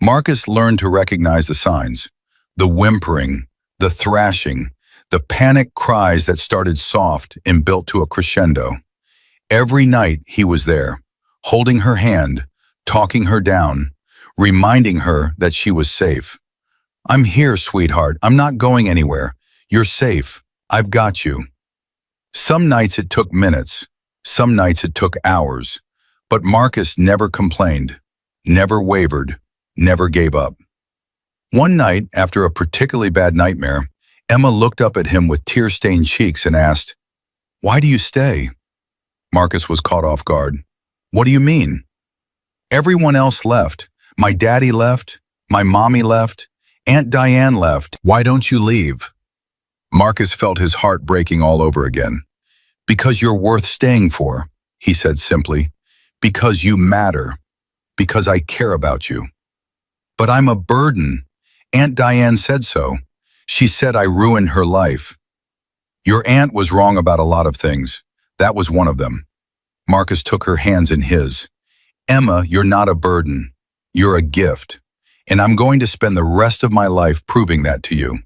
Marcus learned to recognize the signs, the whimpering, the thrashing, the panic cries that started soft and built to a crescendo. Every night he was there, holding her hand, talking her down, reminding her that she was safe. I'm here, sweetheart. I'm not going anywhere. You're safe. I've got you. Some nights it took minutes. Some nights it took hours. But Marcus never complained, never wavered, never gave up. One night, after a particularly bad nightmare, Emma looked up at him with tear-stained cheeks and asked, "Why do you stay?" Marcus was caught off guard. "What do you mean?" "Everyone else left. My daddy left. My mommy left. Aunt Diane left. Why don't you leave?" Marcus felt his heart breaking all over again. "Because you're worth staying for," he said simply. "Because you matter. Because I care about you." "But I'm a burden. Aunt Diane said so. She said I ruined her life." "Your aunt was wrong about a lot of things. That was one of them." Marcus took her hands in his. "Emma, you're not a burden. You're a gift. And I'm going to spend the rest of my life proving that to you."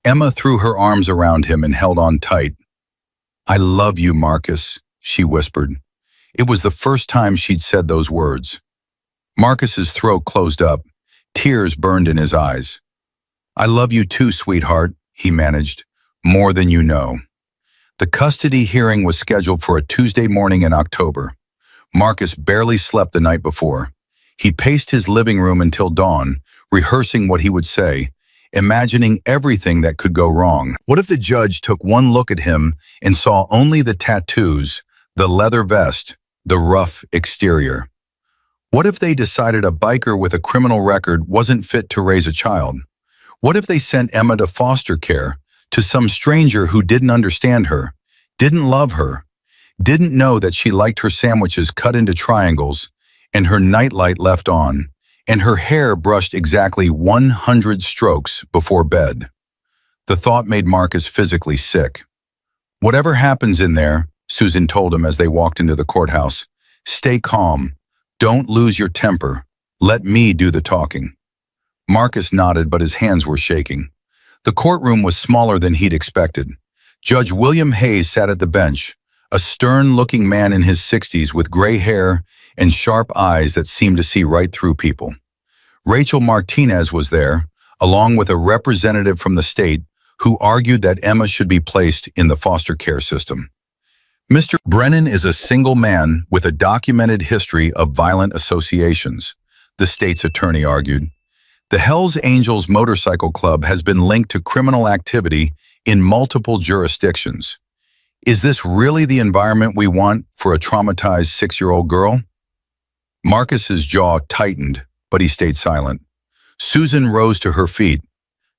Emma threw her arms around him and held on tight. "I love you, Marcus," she whispered. It was the first time she'd said those words. Marcus's throat closed up. Tears burned in his eyes. "I love you too, sweetheart," he managed, "more than you know." The custody hearing was scheduled for a Tuesday morning in October. Marcus barely slept the night before. He paced his living room until dawn, rehearsing what he would say, imagining everything that could go wrong. What if the judge took one look at him and saw only the tattoos, the leather vest, the rough exterior? What if they decided a biker with a criminal record wasn't fit to raise a child? What if they sent Emma to foster care, to some stranger who didn't understand her, didn't love her, didn't know that she liked her sandwiches cut into triangles, and her nightlight left on, and her hair brushed exactly 100 strokes before bed? The thought made Marcus physically sick. "Whatever happens in there," Susan told him as they walked into the courthouse, "stay calm. Don't lose your temper. Let me do the talking." Marcus nodded, but his hands were shaking. The courtroom was smaller than he'd expected. Judge William Hayes sat at the bench, a stern-looking man in his 60s with gray hair and sharp eyes that seemed to see right through people. Rachel Martinez was there, along with a representative from the state who argued that Emma should be placed in the foster care system. Mr. Brennan is a single man with a documented history of violent associations, the state's attorney argued. The Hells Angels Motorcycle Club has been linked to criminal activity in multiple jurisdictions. Is this really the environment we want for a traumatized 6-year-old girl? Marcus's jaw tightened, but he stayed silent. Susan rose to her feet.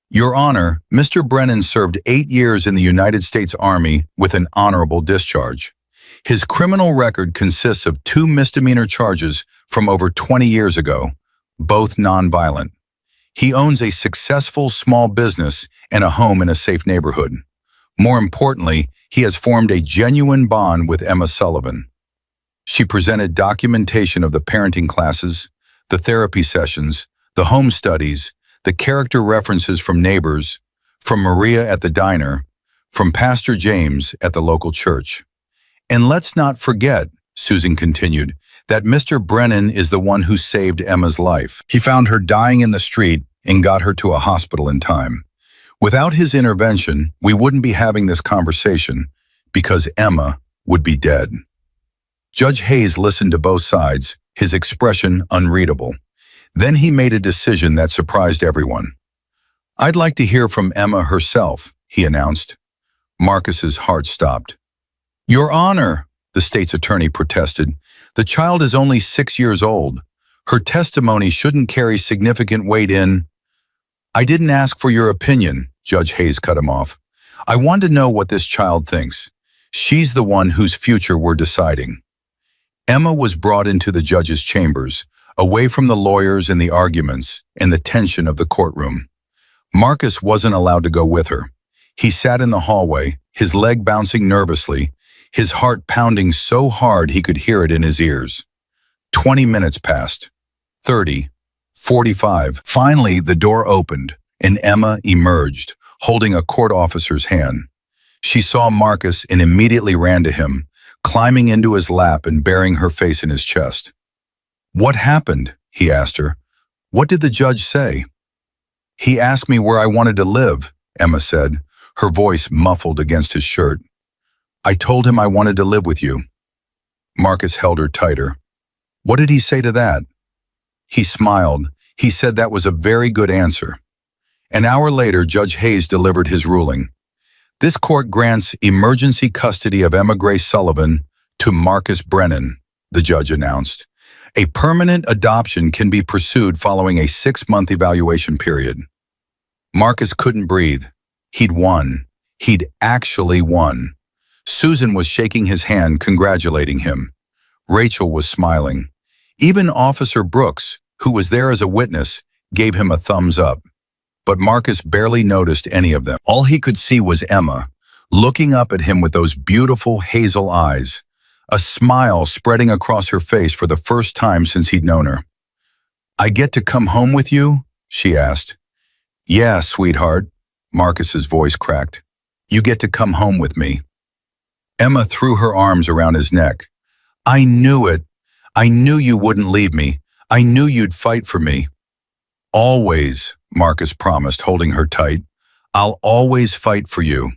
Your Honor, Mr. Brennan served 8 years in the United States Army with an honorable discharge. His criminal record consists of 2 misdemeanor charges from over 20 years ago, both nonviolent. He owns a successful small business and a home in a safe neighborhood. More importantly, he has formed a genuine bond with Emma Sullivan. She presented documentation of the parenting classes, the therapy sessions, the home studies, the character references from neighbors, from Maria at the diner, from Pastor James at the local church. And let's not forget, Susan continued, that Mr. Brennan is the one who saved Emma's life. He found her dying in the street and got her to a hospital in time. Without his intervention, we wouldn't be having this conversation because Emma would be dead. Judge Hayes listened to both sides, his expression unreadable. Then he made a decision that surprised everyone. I'd like to hear from Emma herself, he announced. Marcus's heart stopped. Your Honor, the state's attorney protested, the child is only 6 years old. Her testimony shouldn't carry significant weight in. I didn't ask for your opinion, Judge Hayes cut him off. I want to know what this child thinks. She's the one whose future we're deciding. Emma was brought into the judge's chambers, away from the lawyers and the arguments and the tension of the courtroom. Marcus wasn't allowed to go with her. He sat in the hallway, his leg bouncing nervously, his heart pounding so hard he could hear it in his ears. 20 minutes passed. 30. 45. Finally, the door opened, and Emma emerged, holding a court officer's hand. She saw Marcus and immediately ran to him, climbing into his lap and burying her face in his chest. What happened? He asked her. What did the judge say? He asked me where I wanted to live, Emma said, her voice muffled against his shirt. I told him I wanted to live with you. Marcus held her tighter. What did he say to that? He smiled. He said that was a very good answer. An hour later, Judge Hayes delivered his ruling. This court grants emergency custody of Emma Grace Sullivan to Marcus Brennan, the judge announced. A permanent adoption can be pursued following a 6-month evaluation period. Marcus couldn't breathe. He'd won. He'd actually won. Susan was shaking his hand, congratulating him. Rachel was smiling. Even Officer Brooks, who was there as a witness, gave him a thumbs up. But Marcus barely noticed any of them. All he could see was Emma, looking up at him with those beautiful hazel eyes, a smile spreading across her face for the first time since he'd known her. I get to come home with you? She asked. Yeah, sweetheart, Marcus's voice cracked. You get to come home with me. Emma threw her arms around his neck. I knew it. I knew you wouldn't leave me. I knew you'd fight for me. Always, Marcus promised, holding her tight. I'll always fight for you.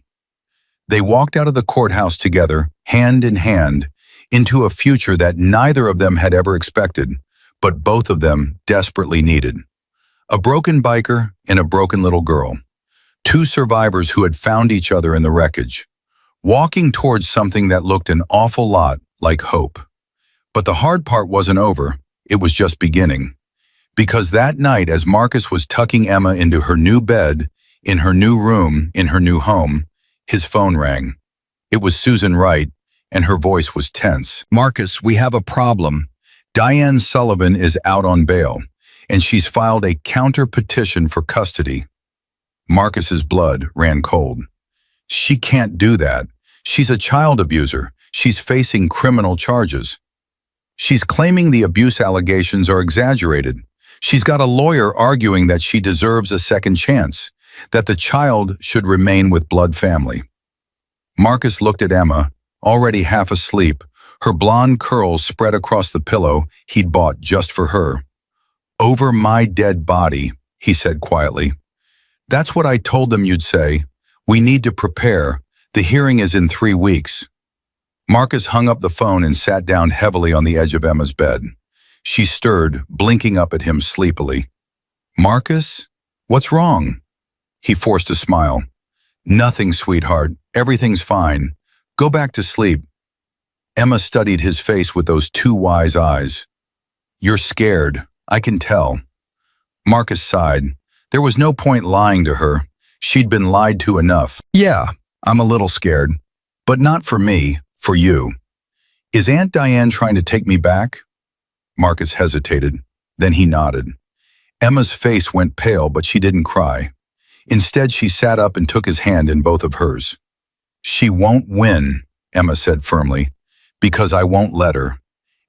They walked out of the courthouse together, hand in hand, into a future that neither of them had ever expected, but both of them desperately needed. A broken biker and a broken little girl. 2 survivors who had found each other in the wreckage, walking towards something that looked an awful lot like hope. But the hard part wasn't over, it was just beginning. Because that night, as Marcus was tucking Emma into her new bed, in her new room, in her new home, his phone rang. It was Susan Wright, and her voice was tense. Marcus, we have a problem. Diane Sullivan is out on bail, and she's filed a counter petition for custody. Marcus's blood ran cold. She can't do that. She's a child abuser. She's facing criminal charges. She's claiming the abuse allegations are exaggerated. She's got a lawyer arguing that she deserves a second chance, that the child should remain with blood family. Marcus looked at Emma, already half asleep, her blonde curls spread across the pillow he'd bought just for her. Over my dead body, he said quietly. That's what I told them you'd say. We need to prepare. The hearing is in 3 weeks. Marcus hung up the phone and sat down heavily on the edge of Emma's bed. She stirred, blinking up at him sleepily. "Marcus? What's wrong?" He forced a smile. "Nothing, sweetheart. Everything's fine. Go back to sleep." Emma studied his face with those two wise eyes. "You're scared. I can tell." Marcus sighed. There was no point lying to her. She'd been lied to enough. "Yeah, I'm a little scared. But not for me, for you. Is Aunt Diane trying to take me back?" Marcus hesitated. Then he nodded. Emma's face went pale, but she didn't cry. Instead, she sat up and took his hand in both of hers. "She won't win," Emma said firmly, "because I won't let her.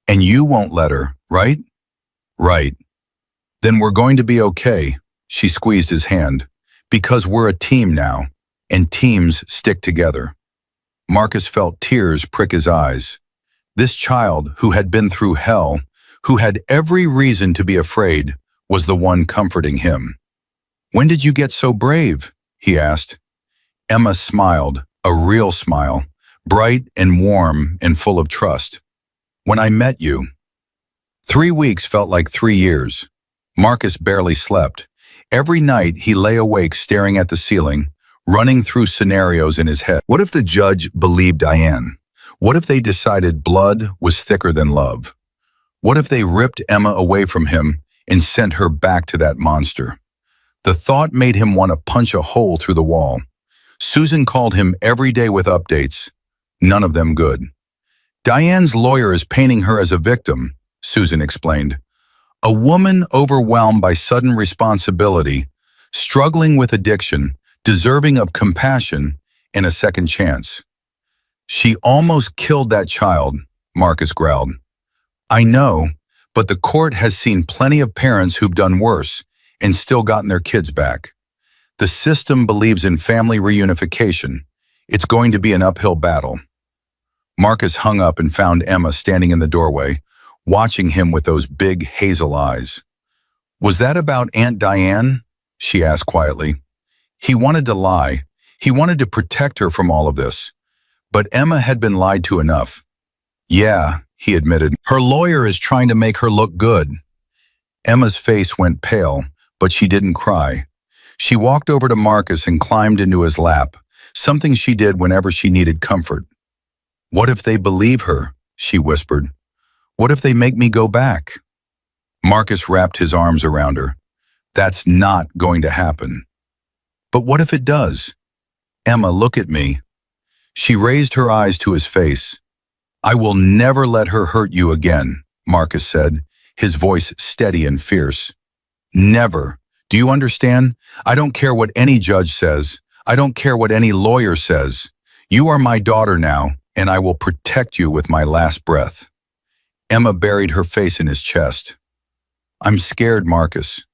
And you won't let her, right?" "Right." "Then we're going to be okay." She squeezed his hand. "Because we're a team now, and teams stick together." Marcus felt tears prick his eyes. This child, who had been through hell, who had every reason to be afraid, was the one comforting him. "When did you get so brave?" he asked. Emma smiled, a real smile, bright and warm and full of trust. "When I met you." 3 weeks felt like 3 years. Marcus barely slept. Every night he lay awake staring at the ceiling, running through scenarios in his head. What if the judge believed Diane? What if they decided blood was thicker than love? What if they ripped Emma away from him and sent her back to that monster? The thought made him want to punch a hole through the wall. Susan called him every day with updates, none of them good. "Diane's lawyer is painting her as a victim," Susan explained. "A woman overwhelmed by sudden responsibility, struggling with addiction, deserving of compassion and a second chance." "She almost killed that child," Marcus growled. "I know, but the court has seen plenty of parents who've done worse and still gotten their kids back. The system believes in family reunification. It's going to be an uphill battle." Marcus hung up and found Emma standing in the doorway, watching him with those big hazel eyes. "Was that about Aunt Diane?" she asked quietly. He wanted to lie. He wanted to protect her from all of this. But Emma had been lied to enough. "Yeah," he admitted. "Her lawyer is trying to make her look good." Emma's face went pale, but she didn't cry. She walked over to Marcus and climbed into his lap, something she did whenever she needed comfort. "What if they believe her?" she whispered. "What if they make me go back?" Marcus wrapped his arms around her. "That's not going to happen." "But what if it does?" "Emma, look at me." She raised her eyes to his face. "I will never let her hurt you again," Marcus said, his voice steady and fierce. "Never. Do you understand? I don't care what any judge says. I don't care what any lawyer says. You are my daughter now, and I will protect you with my last breath." Emma buried her face in his chest. "I'm scared, Marcus."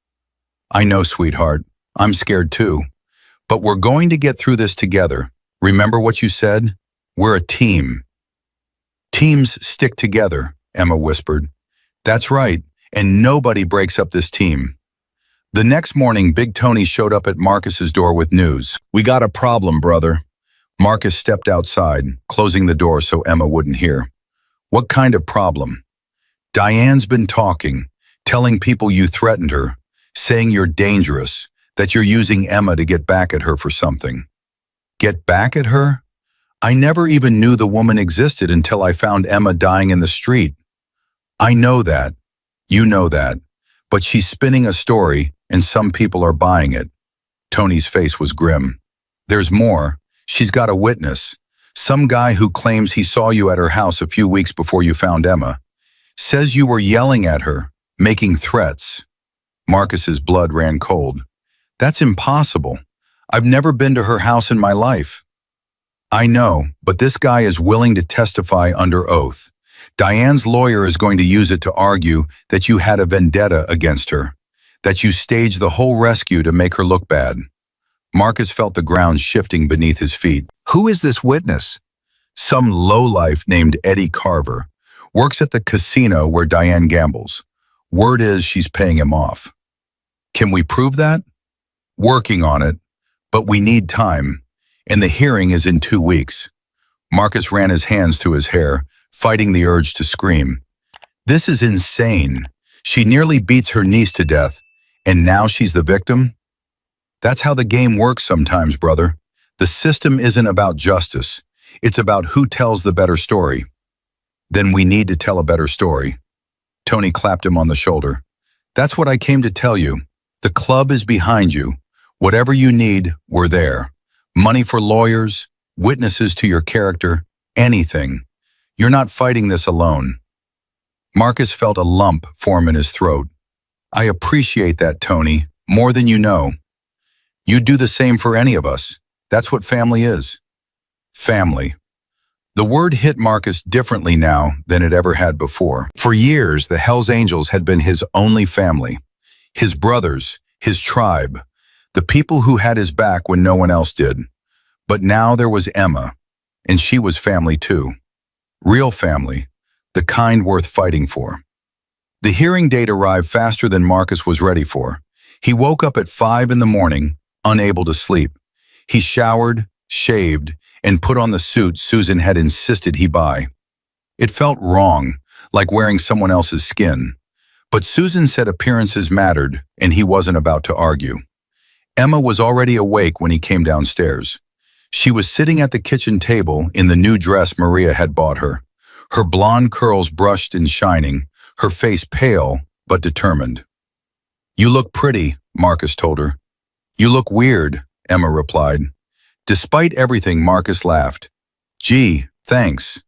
"I know, sweetheart. I'm scared too. But we're going to get through this together. Remember what you said? We're a team." "Teams stick together," Emma whispered. "That's right, and nobody breaks up this team." The next morning, Big Tony showed up at Marcus's door with news. "We got a problem, brother." Marcus stepped outside, closing the door so Emma wouldn't hear. "What kind of problem?" "Diane's been talking, telling people you threatened her, saying you're dangerous, that you're using Emma to get back at her for something." "Get back at her?" "I never even knew the woman existed until I found Emma dying in the street." "I know that. You know that. But she's spinning a story, and some people are buying it." Tony's face was grim. "There's more. She's got a witness. Some guy who claims he saw you at her house a few weeks before you found Emma. Says you were yelling at her, making threats." Marcus's blood ran cold. "That's impossible. I've never been to her house in my life." "I know, but this guy is willing to testify under oath. Diane's lawyer is going to use it to argue that you had a vendetta against her, that you staged the whole rescue to make her look bad." Marcus felt the ground shifting beneath his feet. "Who is this witness?" "Some lowlife named Eddie Carver. Works at the casino where Diane gambles. Word is she's paying him off." "Can we prove that?" "Working on it, but we need time, and the hearing is in 2 weeks. Marcus ran his hands through his hair, fighting the urge to scream. This is insane. She nearly beats her niece to death, and now she's the victim? That's how the game works sometimes, brother. The system isn't about justice. It's about who tells the better story. Then we need to tell a better story. Tony clapped him on the shoulder. That's what I came to tell you. The club is behind you. Whatever you need, we're there. Money for lawyers, witnesses to your character, anything. You're not fighting this alone. Marcus felt a lump form in his throat. I appreciate that, Tony, more than you know. You'd do the same for any of us. That's what family is. Family. The word hit Marcus differently now than it ever had before. For years, the Hells Angels had been his only family. His brothers, his tribe, the people who had his back when no one else did. But now there was Emma, and she was family too. Real family, the kind worth fighting for. The hearing date arrived faster than Marcus was ready for. He woke up at 5 in the morning, unable to sleep. He showered, shaved, and put on the suit Susan had insisted he buy. It felt wrong, like wearing someone else's skin. But Susan said appearances mattered, and he wasn't about to argue. Emma was already awake when he came downstairs. She was sitting at the kitchen table in the new dress Maria had bought her. Her blonde curls brushed and shining, her face pale but determined. You look pretty, Marcus told her. You look weird, Emma replied. Despite everything, Marcus laughed. Gee, thanks.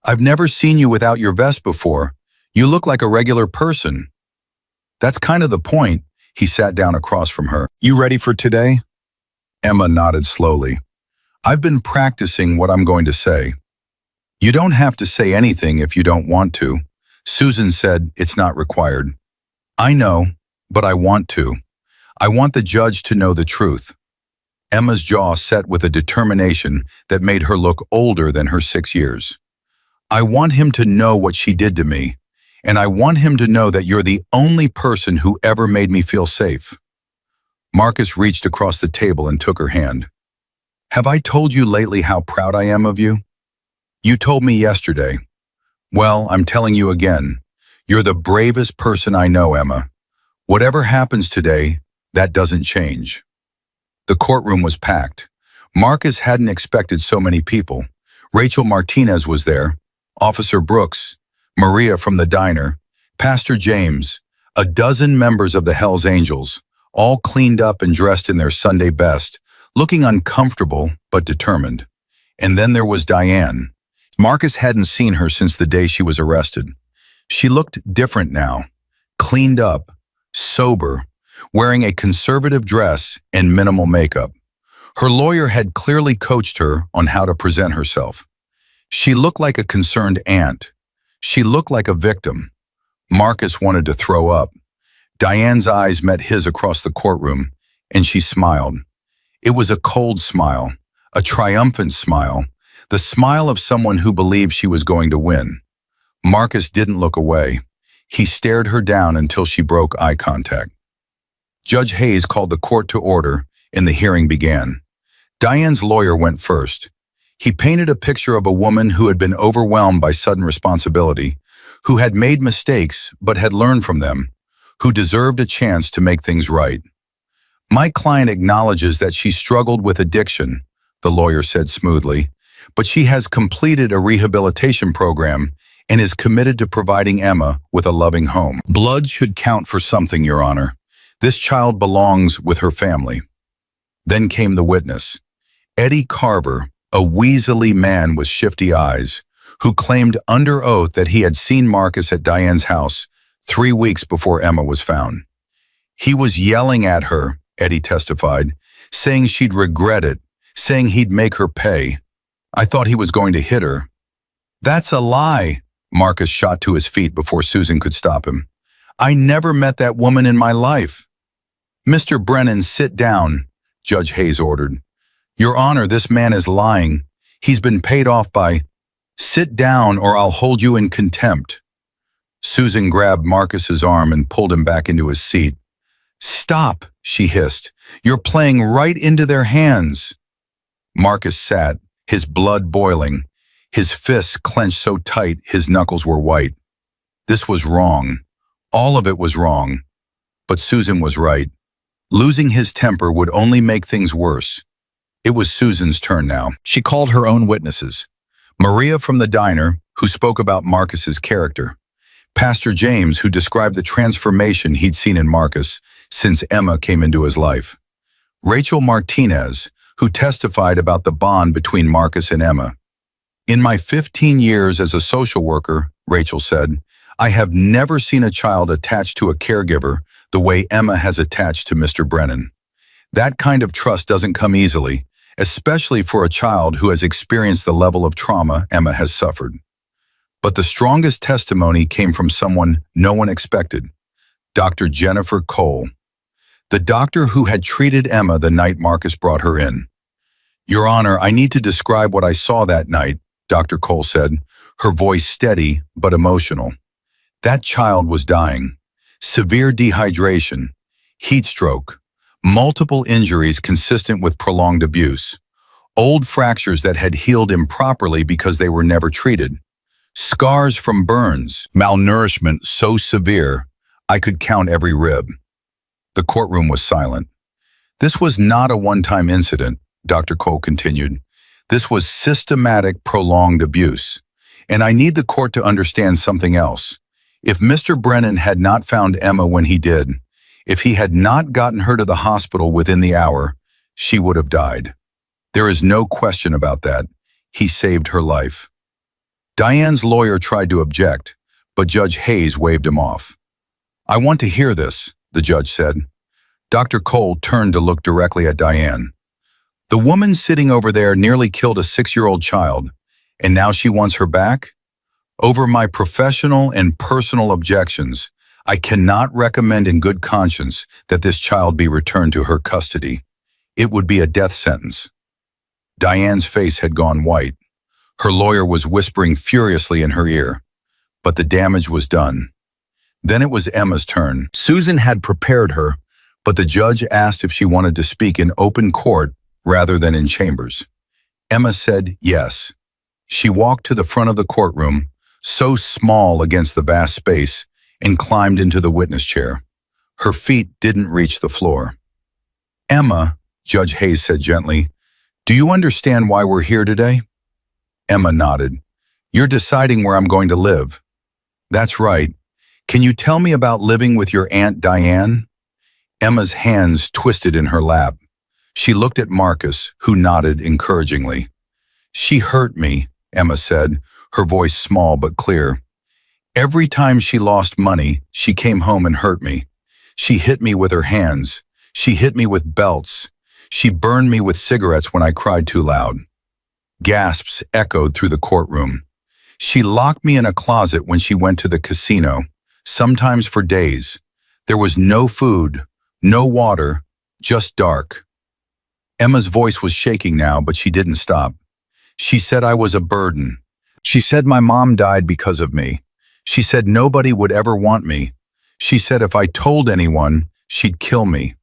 I've never seen you without your vest before. You look like a regular person. That's kind of the point. He sat down across from her. You ready for today? Emma nodded slowly. I've been practicing what I'm going to say. You don't have to say anything if you don't want to. Susan said it's not required. I know, but I want to. I want the judge to know the truth. Emma's jaw set with a determination that made her look older than her 6 years. I want him to know what she did to me, and I want him to know that you're the only person who ever made me feel safe. Marcus reached across the table and took her hand. Have I told you lately how proud I am of you? You told me yesterday. Well, I'm telling you again. You're the bravest person I know, Emma. Whatever happens today, that doesn't change. The courtroom was packed. Marcus hadn't expected so many people. Rachel Martinez was there, Officer Brooks, Maria from the diner, Pastor James, a dozen members of the Hells Angels, all cleaned up and dressed in their Sunday best, looking uncomfortable but determined. And then there was Diane. Marcus hadn't seen her since the day she was arrested. She looked different now, cleaned up, sober, wearing a conservative dress and minimal makeup. Her lawyer had clearly coached her on how to present herself. She looked like a concerned aunt. She looked like a victim. Marcus wanted to throw up. Diane's eyes met his across the courtroom, and she smiled. It was a cold smile, a triumphant smile, the smile of someone who believed she was going to win. Marcus didn't look away. He stared her down until she broke eye contact. Judge Hayes called the court to order, and the hearing began. Diane's lawyer went first. He painted a picture of a woman who had been overwhelmed by sudden responsibility, who had made mistakes but had learned from them, who deserved a chance to make things right. My client acknowledges that she struggled with addiction, the lawyer said smoothly, but she has completed a rehabilitation program and is committed to providing Emma with a loving home. Blood should count for something, Your Honor. This child belongs with her family. Then came the witness, Eddie Carver, a weaselly man with shifty eyes, who claimed under oath that he had seen Marcus at Diane's house 3 weeks before Emma was found. He was yelling at her, Eddie testified, saying she'd regret it, saying he'd make her pay. I thought he was going to hit her. That's a lie, Marcus shot to his feet before Susan could stop him. I never met that woman in my life. Mr. Brennan, sit down, Judge Hayes ordered. Your Honor, this man is lying. He's been paid off by... Sit down or I'll hold you in contempt. Susan grabbed Marcus's arm and pulled him back into his seat. Stop, she hissed. You're playing right into their hands. Marcus sat, his blood boiling. His fists clenched so tight his knuckles were white. This was wrong. All of it was wrong. But Susan was right. Losing his temper would only make things worse. It was Susan's turn now. She called her own witnesses. Maria from the diner, who spoke about Marcus's character. Pastor James, who described the transformation he'd seen in Marcus since Emma came into his life. Rachel Martinez, who testified about the bond between Marcus and Emma. In my 15 years as a social worker, Rachel said, I have never seen a child attached to a caregiver the way Emma has attached to Mr. Brennan. That kind of trust doesn't come easily, especially for a child who has experienced the level of trauma Emma has suffered. But the strongest testimony came from someone no one expected, Dr. Jennifer Cole, the doctor who had treated Emma the night Marcus brought her in. Your Honor, I need to describe what I saw that night, Dr. Cole said, her voice steady but emotional. That child was dying. Severe dehydration, heat stroke, multiple injuries consistent with prolonged abuse, old fractures that had healed improperly because they were never treated, scars from burns, malnourishment so severe I could count every rib. The courtroom was silent. This was not a one-time incident, Dr. Cole continued. This was systematic, prolonged abuse. And I need the court to understand something else. If Mr. Brennan had not found Emma when he did, if he had not gotten her to the hospital within the hour, she would have died. There is no question about that. He saved her life. Diane's lawyer tried to object, but Judge Hayes waved him off. I want to hear this, the judge said. Dr. Cole turned to look directly at Diane. The woman sitting over there nearly killed a 6-year-old child, and now she wants her back? Over my professional and personal objections, I cannot recommend in good conscience that this child be returned to her custody. It would be a death sentence. Diane's face had gone white. Her lawyer was whispering furiously in her ear, but the damage was done. Then it was Emma's turn. Susan had prepared her, but the judge asked if she wanted to speak in open court rather than in chambers. Emma said yes. She walked to the front of the courtroom, so small against the vast space, and climbed into the witness chair. Her feet didn't reach the floor. Emma, Judge Hayes said gently, do you understand why we're here today? Emma nodded. You're deciding where I'm going to live. That's right. Can you tell me about living with your Aunt Diane? Emma's hands twisted in her lap. She looked at Marcus, who nodded encouragingly. She hurt me, Emma said, her voice small but clear. Every time she lost money, she came home and hurt me. She hit me with her hands. She hit me with belts. She burned me with cigarettes when I cried too loud. Gasps echoed through the courtroom. She locked me in a closet when she went to the casino, sometimes for days. There was no food, no water, just dark. Emma's voice was shaking now, but she didn't stop. She said I was a burden. She said my mom died because of me. She said nobody would ever want me. She said if I told anyone, she'd kill me.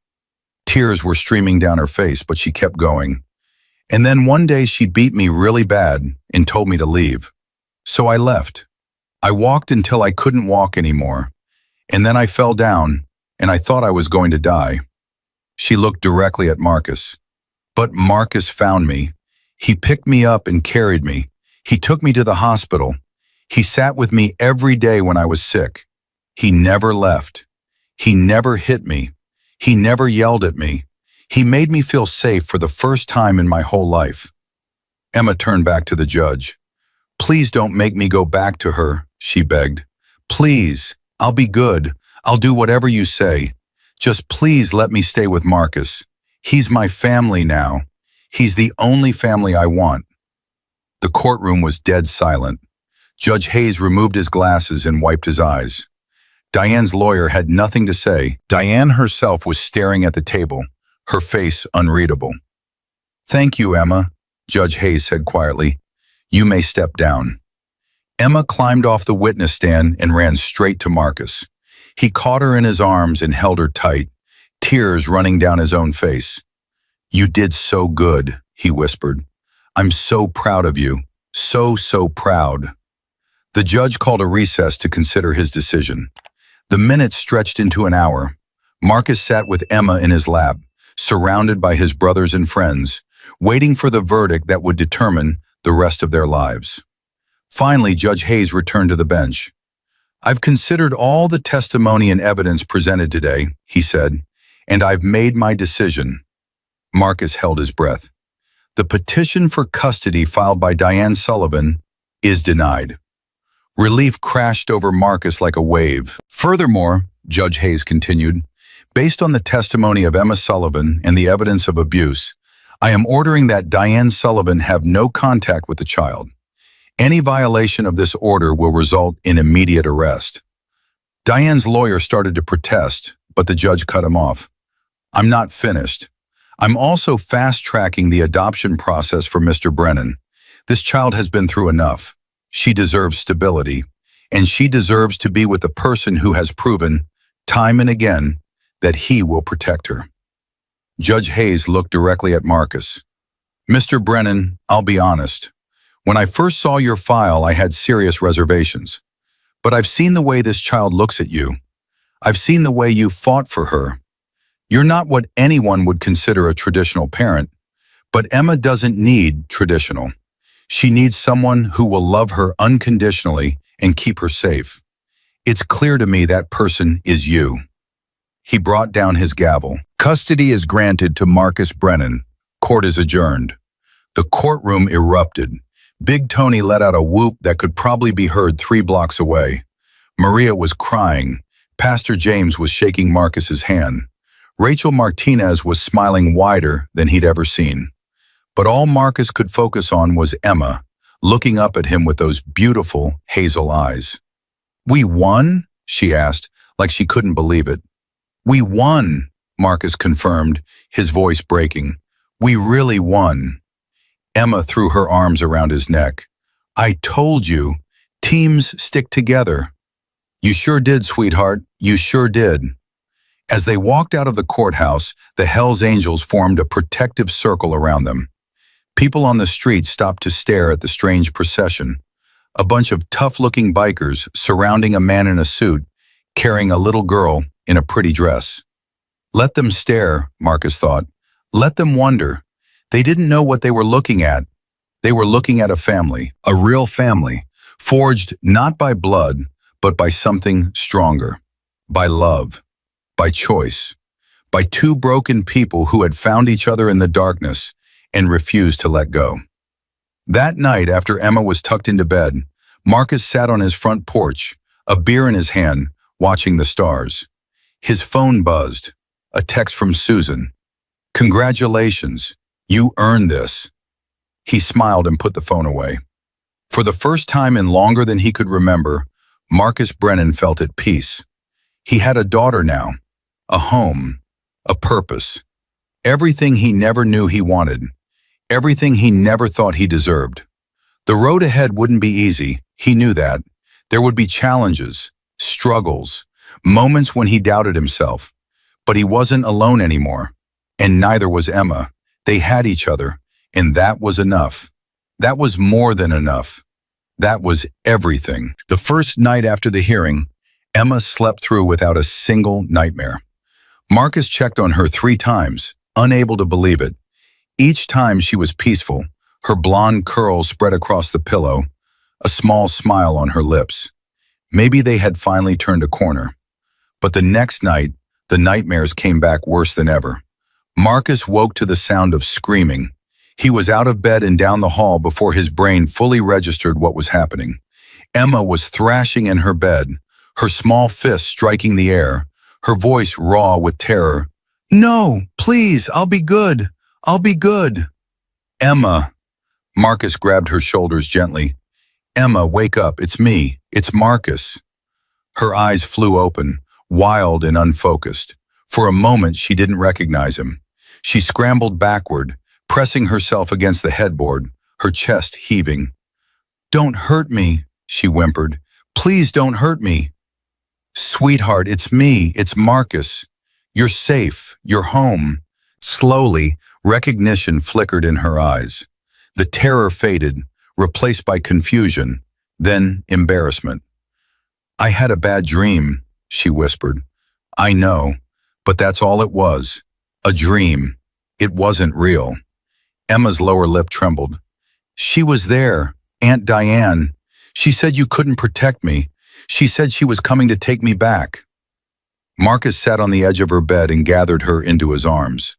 Tears were streaming down her face, but she kept going. And then one day she beat me really bad and told me to leave. So I left. I walked until I couldn't walk anymore. And then I fell down, and I thought I was going to die. She looked directly at Marcus. But Marcus found me. He picked me up and carried me. He took me to the hospital. He sat with me every day when I was sick. He never left. He never hit me. He never yelled at me. He made me feel safe for the first time in my whole life. Emma turned back to the judge. Please don't make me go back to her, she begged. Please, I'll be good. I'll do whatever you say. Just please let me stay with Marcus. He's my family now. He's the only family I want. The courtroom was dead silent. Judge Hayes removed his glasses and wiped his eyes. Diane's lawyer had nothing to say. Diane herself was staring at the table, her face unreadable. Thank you, Emma, Judge Hayes said quietly. You may step down. Emma climbed off the witness stand and ran straight to Marcus. He caught her in his arms and held her tight, tears running down his own face. You did so good, he whispered. I'm so proud of you. So proud. The judge called a recess to consider his decision. The minutes stretched into an hour. Marcus sat with Emma in his lap, surrounded by his brothers and friends, waiting for the verdict that would determine the rest of their lives. Finally, Judge Hayes returned to the bench. "I've considered all the testimony and evidence presented today," he said, "and I've made my decision." Marcus held his breath. "The petition for custody filed by Diane Sullivan is denied." Relief crashed over Marcus like a wave. "Furthermore," Judge Hayes continued, "based on the testimony of Emma Sullivan and the evidence of abuse, I am ordering that Diane Sullivan have no contact with the child. Any violation of this order will result in immediate arrest." Diane's lawyer started to protest, but the judge cut him off. "I'm not finished. I'm also fast-tracking the adoption process for Mr. Brennan. This child has been through enough. She deserves stability, and she deserves to be with the person who has proven, time and again, that he will protect her." Judge Hayes looked directly at Marcus. "Mr. Brennan, I'll be honest. When I first saw your file, I had serious reservations. But I've seen the way this child looks at you. I've seen the way you fought for her. You're not what anyone would consider a traditional parent, but Emma doesn't need traditional. She needs someone who will love her unconditionally and keep her safe. It's clear to me that person is you." He brought down his gavel. "Custody is granted to Marcus Brennan. Court is adjourned." The courtroom erupted. Big Tony let out a whoop that could probably be heard 3 blocks away. Maria was crying. Pastor James was shaking Marcus's hand. Rachel Martinez was smiling wider than he'd ever seen. But all Marcus could focus on was Emma, looking up at him with those beautiful hazel eyes. "We won?" she asked, like she couldn't believe it. "We won," Marcus confirmed, his voice breaking. "We really won." Emma threw her arms around his neck. "I told you, teams stick together." "You sure did, sweetheart. You sure did." As they walked out of the courthouse, the Hells Angels formed a protective circle around them. People on the street stopped to stare at the strange procession. A bunch of tough-looking bikers surrounding a man in a suit, carrying a little girl in a pretty dress. Let them stare, Marcus thought. Let them wonder. They didn't know what they were looking at. They were looking at a family, a real family, forged not by blood, but by something stronger, by love, by choice, by 2 broken people who had found each other in the darkness and refused to let go. That night, after Emma was tucked into bed, Marcus sat on his front porch, a beer in his hand, watching the stars. His phone buzzed, a text from Susan. "Congratulations, you earned this." He smiled and put the phone away. For the first time in longer than he could remember, Marcus Brennan felt at peace. He had a daughter now, a home, a purpose, everything he never knew he wanted, everything he never thought he deserved. The road ahead wouldn't be easy, he knew that. There would be challenges, struggles, moments when he doubted himself. But he wasn't alone anymore, and neither was Emma. They had each other, and that was enough. That was more than enough. That was everything. The first night after the hearing, Emma slept through without a single nightmare. Marcus checked on her 3 times, unable to believe it. Each time she was peaceful, her blonde curls spread across the pillow, a small smile on her lips. Maybe they had finally turned a corner. But the next night, the nightmares came back worse than ever. Marcus woke to the sound of screaming. He was out of bed and down the hall before his brain fully registered what was happening. Emma was thrashing in her bed, her small fists striking the air, her voice raw with terror. "No, please, I'll be good. I'll be good." "Emma." Marcus grabbed her shoulders gently. "Emma, wake up. It's me. It's Marcus." Her eyes flew open, wild and unfocused. For a moment, she didn't recognize him. She scrambled backward, pressing herself against the headboard, her chest heaving. "Don't hurt me," she whimpered. "Please don't hurt me." "Sweetheart, it's me. It's Marcus. You're safe. You're home." Slowly, recognition flickered in her eyes. The terror faded, replaced by confusion, then embarrassment. "I had a bad dream," she whispered. "I know, but that's all it was. A dream. It wasn't real." Emma's lower lip trembled. "She was there, Aunt Diane. She said you couldn't protect me. She said she was coming to take me back." Marcus sat on the edge of her bed and gathered her into his arms.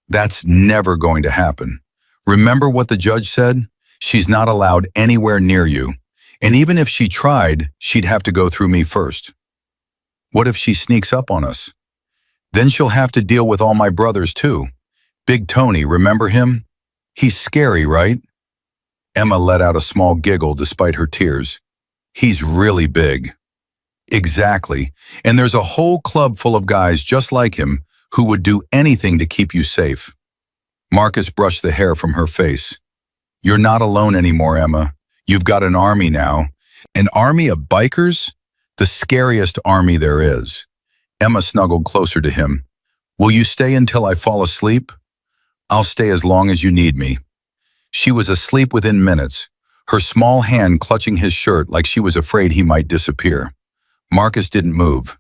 "That's never going to happen. Remember what the judge said? She's not allowed anywhere near you. And even if she tried, she'd have to go through me first. What if she sneaks up on us? Then she'll have to deal with all my brothers too. Big Tony, remember him? He's scary, right?" Emma let out a small giggle despite her tears. "He's really big." "Exactly. And there's a whole club full of guys just like him who would do anything to keep you safe." Marcus brushed the hair from her face. "You're not alone anymore, Emma. You've got an army now. An army of bikers? The scariest army there is." Emma snuggled closer to him. "Will you stay until I fall asleep?" "I'll stay as long as you need me." She was asleep within minutes, her small hand clutching his shirt like she was afraid he might disappear. Marcus didn't move.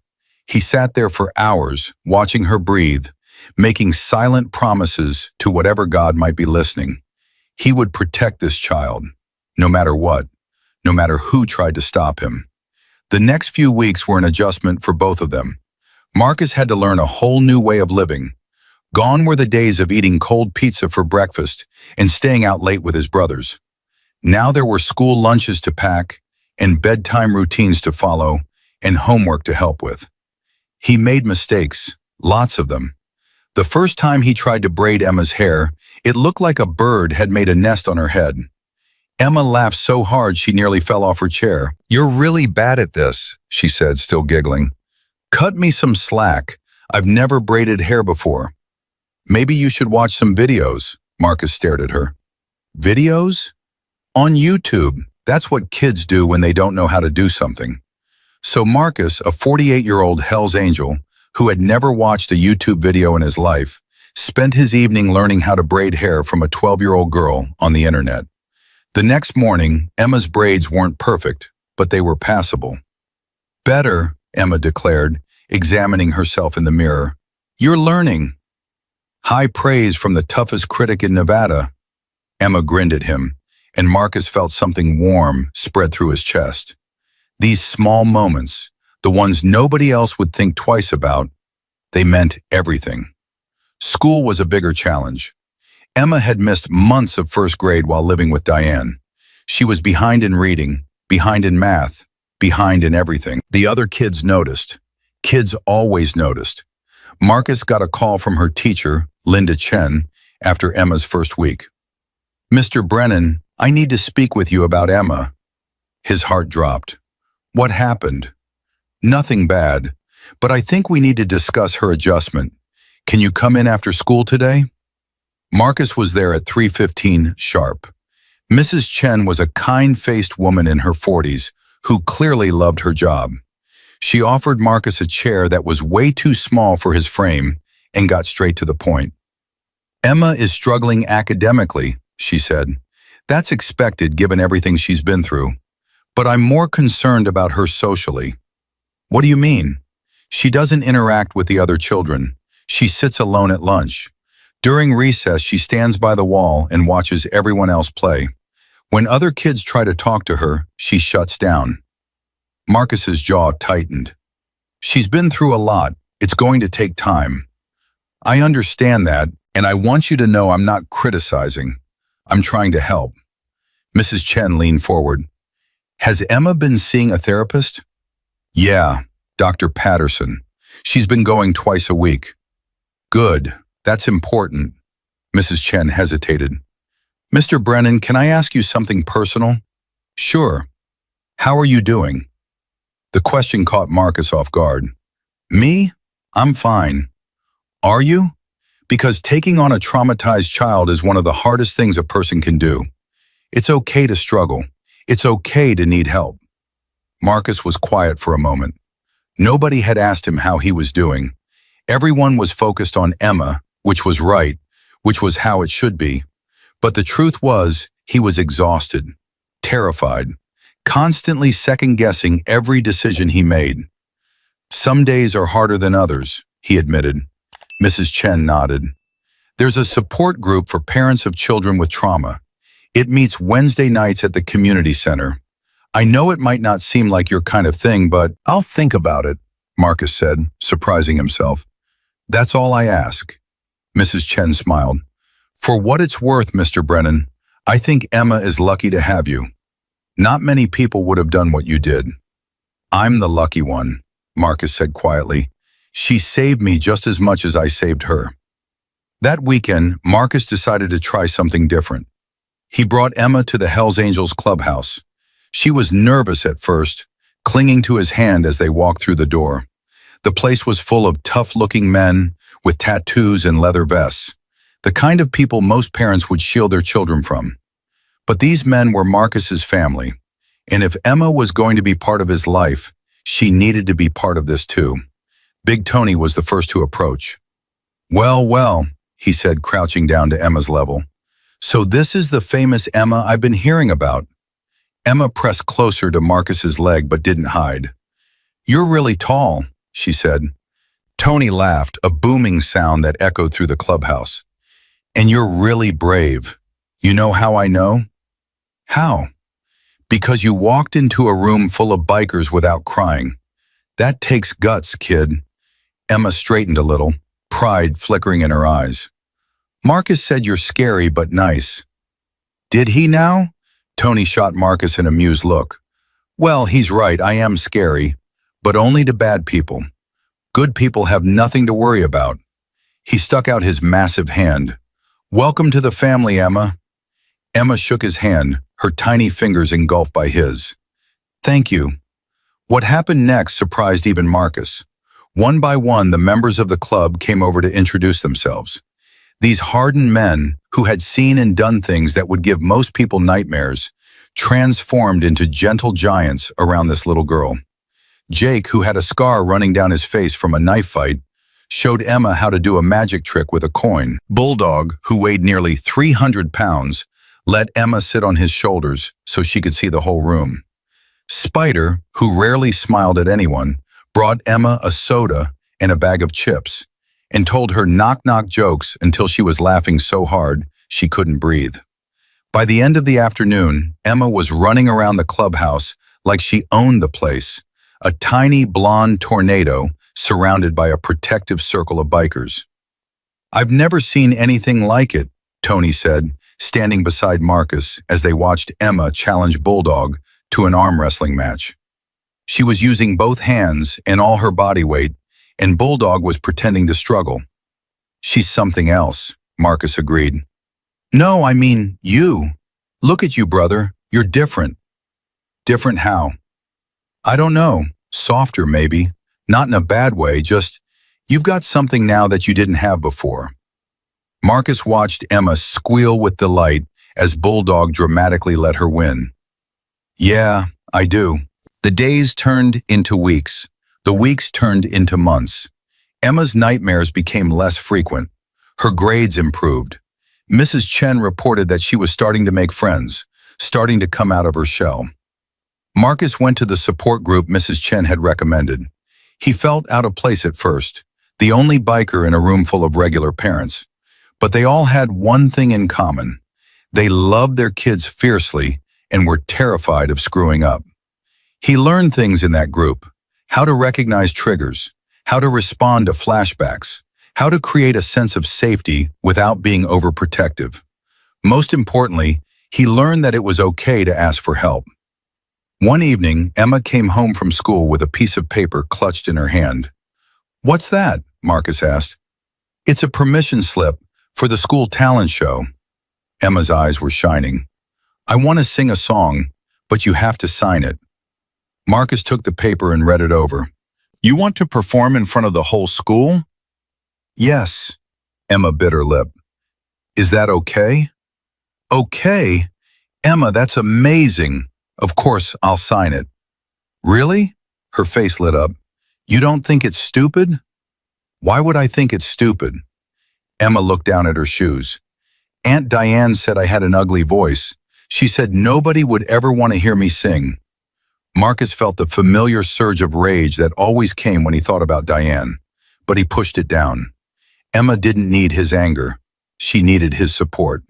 He sat there for hours, watching her breathe, making silent promises to whatever God might be listening. He would protect this child, no matter what, no matter who tried to stop him. The next few weeks were an adjustment for both of them. Marcus had to learn a whole new way of living. Gone were the days of eating cold pizza for breakfast and staying out late with his brothers. Now there were school lunches to pack and bedtime routines to follow and homework to help with. He made mistakes, lots of them. The first time he tried to braid Emma's hair, it looked like a bird had made a nest on her head. Emma laughed so hard she nearly fell off her chair. "You're really bad at this," she said, still giggling. "Cut me some slack. I've never braided hair before." "Maybe you should watch some videos." Marcus stared at her. "Videos? On YouTube. That's what kids do when they don't know how to do something." So Marcus, a 48-year-old Hell's Angel, who had never watched a YouTube video in his life, spent his evening learning how to braid hair from a 12-year-old girl on the internet. The next morning, Emma's braids weren't perfect, but they were passable. "Better," Emma declared, examining herself in the mirror. "You're learning." High praise from the toughest critic in Nevada. Emma grinned at him, and Marcus felt something warm spread through his chest. These small moments, the ones nobody else would think twice about, they meant everything. School was a bigger challenge. Emma had missed months of first grade while living with Diane. She was behind in reading, behind in math, behind in everything. The other kids noticed. Kids always noticed. Marcus got a call from her teacher, Linda Chen, after Emma's first week. "Mr. Brennan, I need to speak with you about Emma." His heart dropped. "What happened?" "Nothing bad, but I think we need to discuss her adjustment. Can you come in after school today?" Marcus was there at 3:15 sharp. Mrs. Chen was a kind-faced woman in her 40s who clearly loved her job. She offered Marcus a chair that was way too small for his frame and got straight to the point. "Emma is struggling academically," she said. "That's expected given everything she's been through. But I'm more concerned about her socially." "What do you mean?" "She doesn't interact with the other children. She sits alone at lunch. During recess, she stands by the wall and watches everyone else play. When other kids try to talk to her, she shuts down." Marcus's jaw tightened. "She's been through a lot. It's going to take time." "I understand that, and I want you to know I'm not criticizing. I'm trying to help." Mrs. Chen leaned forward. "Has Emma been seeing a therapist?" "Yeah, Dr. Patterson. She's been going twice a week." "Good. That's important." Mrs. Chen hesitated. "Mr. Brennan, can I ask you something personal?" "Sure. How are you doing?" The question caught Marcus off guard. "Me? I'm fine." "Are you?" Because taking on a traumatized child is one of the hardest things a person can do. It's okay to struggle. It's okay to need help. Marcus was quiet for a moment. Nobody had asked him how he was doing. Everyone was focused on Emma, which was right, which was how it should be. But the truth was, he was exhausted. terrified, constantly second-guessing every decision he made. Some days are harder than others, he admitted. Mrs. Chen nodded. There's a support group for parents of children with trauma. It meets Wednesday nights at the community center. I know it might not seem like your kind of thing, but I'll think about it, Marcus said, surprising himself. That's all I ask. Mrs. Chen smiled. For what it's worth, Mr. Brennan, I think Emma is lucky to have you. Not many people would have done what you did. I'm the lucky one, Marcus said quietly. She saved me just as much as I saved her. That weekend, Marcus decided to try something different. He brought Emma to the Hells Angels clubhouse. She was nervous at first, clinging to his hand as they walked through the door. The place was full of tough-looking men with tattoos and leather vests, the kind of people most parents would shield their children from. But these men were Marcus's family, and if Emma was going to be part of his life, she needed to be part of this too. Big Tony was the first to approach. Well, well, he said, crouching down to Emma's level. So this is the famous Emma I've been hearing about. Emma pressed closer to Marcus's leg but didn't hide. You're really tall, she said. Tony laughed, a booming sound that echoed through the clubhouse. And you're really brave. You know how I know? How? Because you walked into a room full of bikers without crying. That takes guts, kid. Emma straightened a little, pride flickering in her eyes. Marcus said you're scary but nice. Did he now? Tony shot Marcus an amused look. Well, he's right, I am scary, but only to bad people. Good people have nothing to worry about. He stuck out his massive hand. Welcome to the family, Emma. Emma shook his hand, her tiny fingers engulfed by his. Thank you. What happened next surprised even Marcus. One by one, the members of the club came over to introduce themselves. These hardened men, who had seen and done things that would give most people nightmares, transformed into gentle giants around this little girl. Jake, who had a scar running down his face from a knife fight, showed Emma how to do a magic trick with a coin. Bulldog, who weighed nearly 300 pounds, let Emma sit on his shoulders so she could see the whole room. Spider, who rarely smiled at anyone, brought Emma a soda and a bag of chips, and told her knock-knock jokes until she was laughing so hard she couldn't breathe. By the end of the afternoon, Emma was running around the clubhouse like she owned the place, a tiny blonde tornado surrounded by a protective circle of bikers. I've never seen anything like it, Tony said, standing beside Marcus as they watched Emma challenge Bulldog to an arm wrestling match. She was using both hands and all her body weight, and Bulldog was pretending to struggle. She's something else, Marcus agreed. No, I mean you. Look at you, brother. You're different. Different how? I don't know. Softer, maybe. Not in a bad way, just you've got something now that you didn't have before. Marcus watched Emma squeal with delight as Bulldog dramatically let her win. Yeah, I do. The days turned into weeks. The weeks turned into months. Emma's nightmares became less frequent. Her grades improved. Mrs. Chen reported that she was starting to make friends, starting to come out of her shell. Marcus went to the support group Mrs. Chen had recommended. He felt out of place at first, the only biker in a room full of regular parents. But they all had one thing in common. They loved their kids fiercely and were terrified of screwing up. He learned things in that group, how to recognize triggers, how to respond to flashbacks, how to create a sense of safety without being overprotective. Most importantly, he learned that it was okay to ask for help. One evening, Emma came home from school with a piece of paper clutched in her hand. What's that? Marcus asked. It's a permission slip for the school talent show. Emma's eyes were shining. I want to sing a song, but you have to sign it. Marcus took the paper and read it over. You want to perform in front of the whole school? Yes, Emma bit her lip. Is that okay? Okay? Emma, that's amazing. Of course, I'll sign it. Really? Her face lit up. You don't think it's stupid? Why would I think it's stupid? Emma looked down at her shoes. Aunt Diane said I had an ugly voice. She said nobody would ever want to hear me sing. Marcus felt the familiar surge of rage that always came when he thought about Diane, but he pushed it down. Emma didn't need his anger. She needed his support.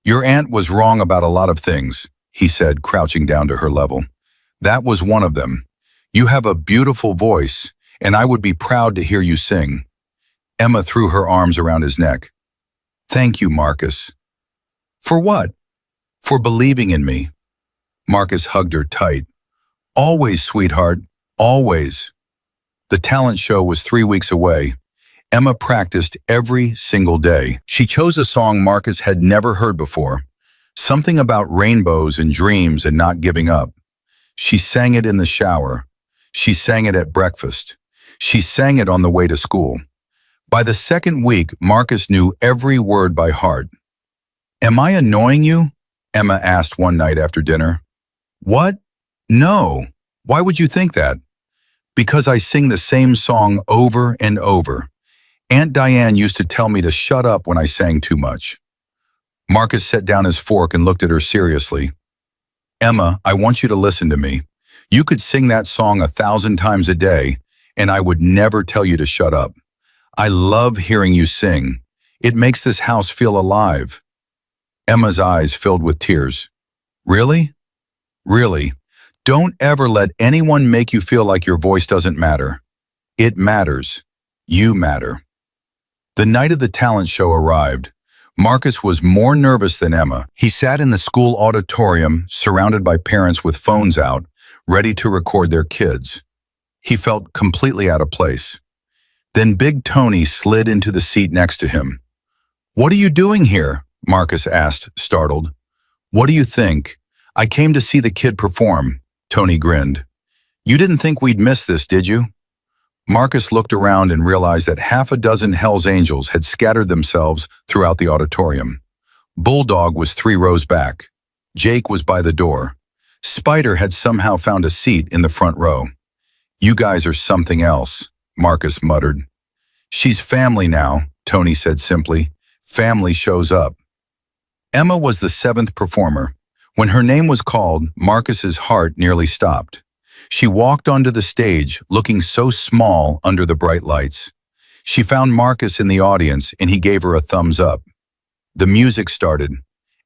Your aunt was wrong about a lot of things, he said, crouching down to her level. That was one of them. You have a beautiful voice, and I would be proud to hear you sing. Emma threw her arms around his neck. Thank you, Marcus. For what? For believing in me. Marcus hugged her tight. Always, sweetheart, always. The talent show was 3 weeks away. Emma practiced every single day. She chose a song Marcus had never heard before, something about rainbows and dreams and not giving up. She sang it in the shower. She sang it at breakfast. She sang it on the way to school. By the second week, Marcus knew every word by heart. Am I annoying you? Emma asked one night after dinner. What? No. Why would you think that? Because I sing the same song over and over. Aunt Diane used to tell me to shut up when I sang too much. Marcus set down his fork and looked at her seriously. Emma, I want you to listen to me. You could sing that song 1,000 times a day, and I would never tell you to shut up. I love hearing you sing. It makes this house feel alive. Emma's eyes filled with tears. Really? Really? Don't ever let anyone make you feel like your voice doesn't matter. It matters. You matter. The night of the talent show arrived. Marcus was more nervous than Emma. He sat in the school auditorium, surrounded by parents with phones out, ready to record their kids. He felt completely out of place. Then Big Tony slid into the seat next to him. What are you doing here? Marcus asked, startled. What do you think? I came to see the kid perform, Tony grinned. You didn't think we'd miss this, did you? Marcus looked around and realized that half a dozen Hell's Angels had scattered themselves throughout the auditorium. Bulldog was 3 rows back. Jake was by the door. Spider had somehow found a seat in the front row. You guys are something else, Marcus muttered. She's family now, Tony said simply. Family shows up. Emma was the 7th performer. When her name was called, Marcus's heart nearly stopped. She walked onto the stage, looking so small under the bright lights. She found Marcus in the audience, and he gave her a thumbs up. The music started,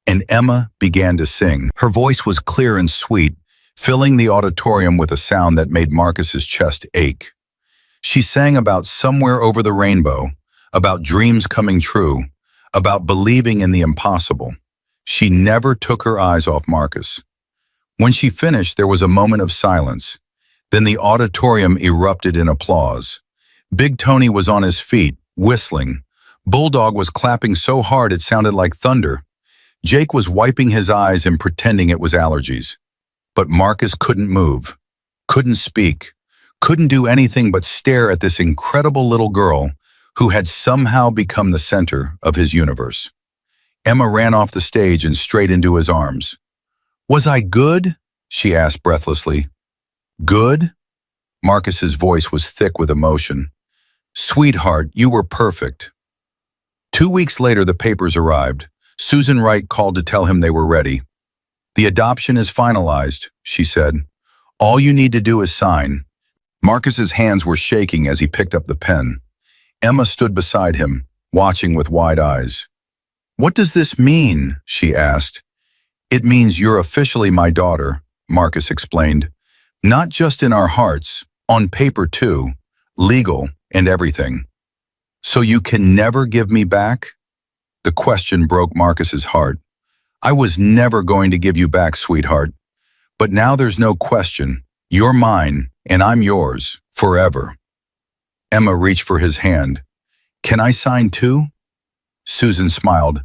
and Emma began to sing. Her voice was clear and sweet, filling the auditorium with a sound that made Marcus's chest ache. She sang about somewhere over the rainbow, about dreams coming true, about believing in the impossible. She never took her eyes off Marcus. When she finished, there was a moment of silence. Then the auditorium erupted in applause. Big Tony was on his feet, whistling. Bulldog was clapping so hard it sounded like thunder. Jake was wiping his eyes and pretending it was allergies. But Marcus couldn't move, couldn't speak, couldn't do anything but stare at this incredible little girl who had somehow become the center of his universe. Emma ran off the stage and straight into his arms. Was I good? She asked breathlessly. Good? Marcus's voice was thick with emotion. Sweetheart, you were perfect. 2 weeks later, the papers arrived. Susan Wright called to tell him they were ready. The adoption is finalized, she said. All you need to do is sign. Marcus's hands were shaking as he picked up the pen. Emma stood beside him, watching with wide eyes. What does this mean? She asked. It means you're officially my daughter, Marcus explained. Not just in our hearts, on paper too, legal and everything. So you can never give me back? The question broke Marcus's heart. I was never going to give you back, sweetheart. But now there's no question. You're mine, and I'm yours, forever. Emma reached for his hand. Can I sign too? Susan smiled.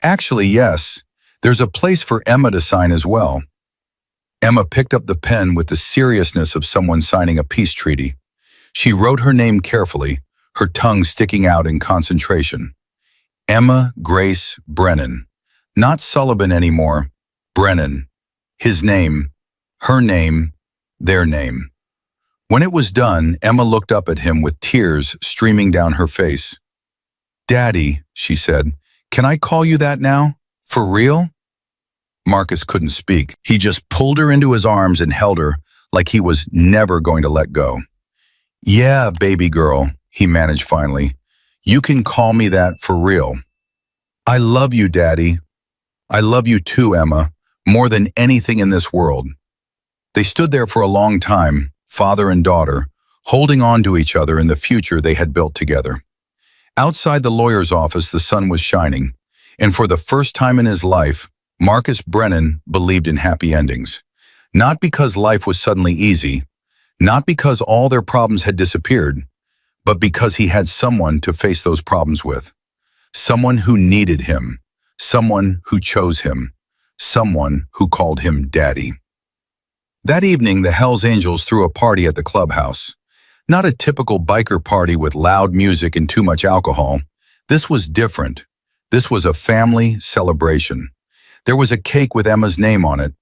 Actually, yes. There's a place for Emma to sign as well. Emma picked up the pen with the seriousness of someone signing a peace treaty. She wrote her name carefully, her tongue sticking out in concentration. Emma Grace Brennan. Not Sullivan anymore. Brennan. His name, her name, their name. When it was done, Emma looked up at him with tears streaming down her face. Daddy, she said, can I call you that now? For real? Marcus couldn't speak. He just pulled her into his arms and held her like he was never going to let go. "Yeah, baby girl," he managed finally. "You can call me that for real. I love you, Daddy. I love you too, Emma, more than anything in this world." They stood there for a long time, father and daughter, holding on to each other in the future they had built together. Outside the lawyer's office, the sun was shining, and for the first time in his life, Marcus Brennan believed in happy endings. Not because life was suddenly easy, not because all their problems had disappeared, but because he had someone to face those problems with. Someone who needed him, someone who chose him, someone who called him Daddy. That evening, the Hells Angels threw a party at the clubhouse. Not a typical biker party with loud music and too much alcohol. This was different. This was a family celebration. There was a cake with Emma's name on it.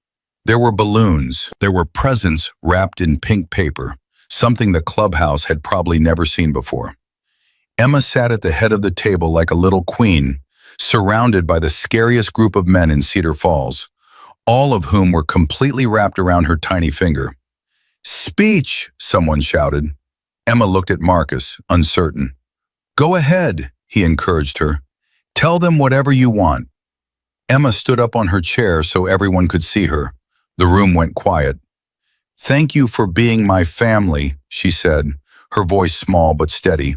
There were balloons. There were presents wrapped in pink paper, something the clubhouse had probably never seen before. Emma sat at the head of the table like a little queen, surrounded by the scariest group of men in Cedar Falls, all of whom were completely wrapped around her tiny finger. "Speech!" someone shouted. Emma looked at Marcus, uncertain. "Go ahead," he encouraged her. "Tell them whatever you want." Emma stood up on her chair so everyone could see her. The room went quiet. "Thank you for being my family," she said, her voice small but steady.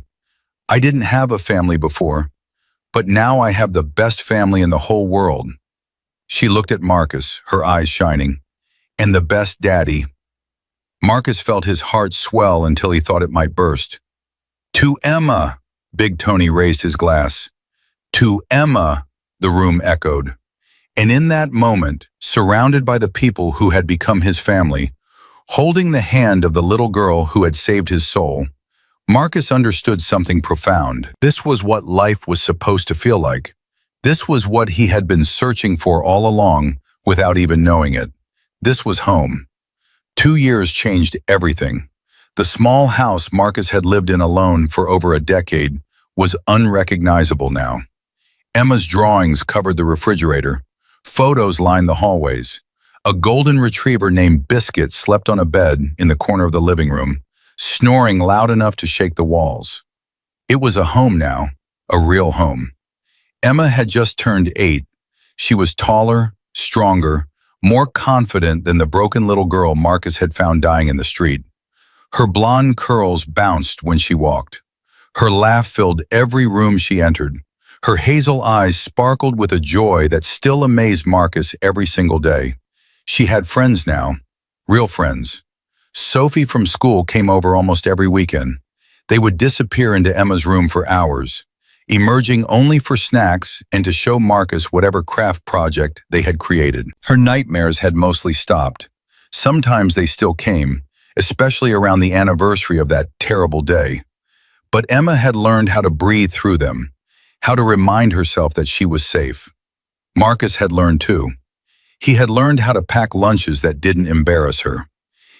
"I didn't have a family before, but now I have the best family in the whole world." She looked at Marcus, her eyes shining. "And the best daddy." Marcus felt his heart swell until he thought it might burst. "To Emma!" Big Tony raised his glass. "To Emma!" the room echoed. And in that moment, surrounded by the people who had become his family, holding the hand of the little girl who had saved his soul, Marcus understood something profound. This was what life was supposed to feel like. This was what he had been searching for all along without even knowing it. This was home. 2 years changed everything. The small house Marcus had lived in alone for over a decade was unrecognizable now. Emma's drawings covered the refrigerator. Photos lined the hallways. A golden retriever named Biscuit slept on a bed in the corner of the living room, snoring loud enough to shake the walls. It was a home now, a real home. Emma had just turned 8. She was taller, stronger, more confident than the broken little girl Marcus had found dying in the street. Her blonde curls bounced when she walked. Her laugh filled every room she entered. Her hazel eyes sparkled with a joy that still amazed Marcus every single day. She had friends now, real friends. Sophie from school came over almost every weekend. They would disappear into Emma's room for hours, emerging only for snacks and to show Marcus whatever craft project they had created. Her nightmares had mostly stopped. Sometimes they still came, especially around the anniversary of that terrible day. But Emma had learned how to breathe through them, how to remind herself that she was safe. Marcus had learned too. He had learned how to pack lunches that didn't embarrass her.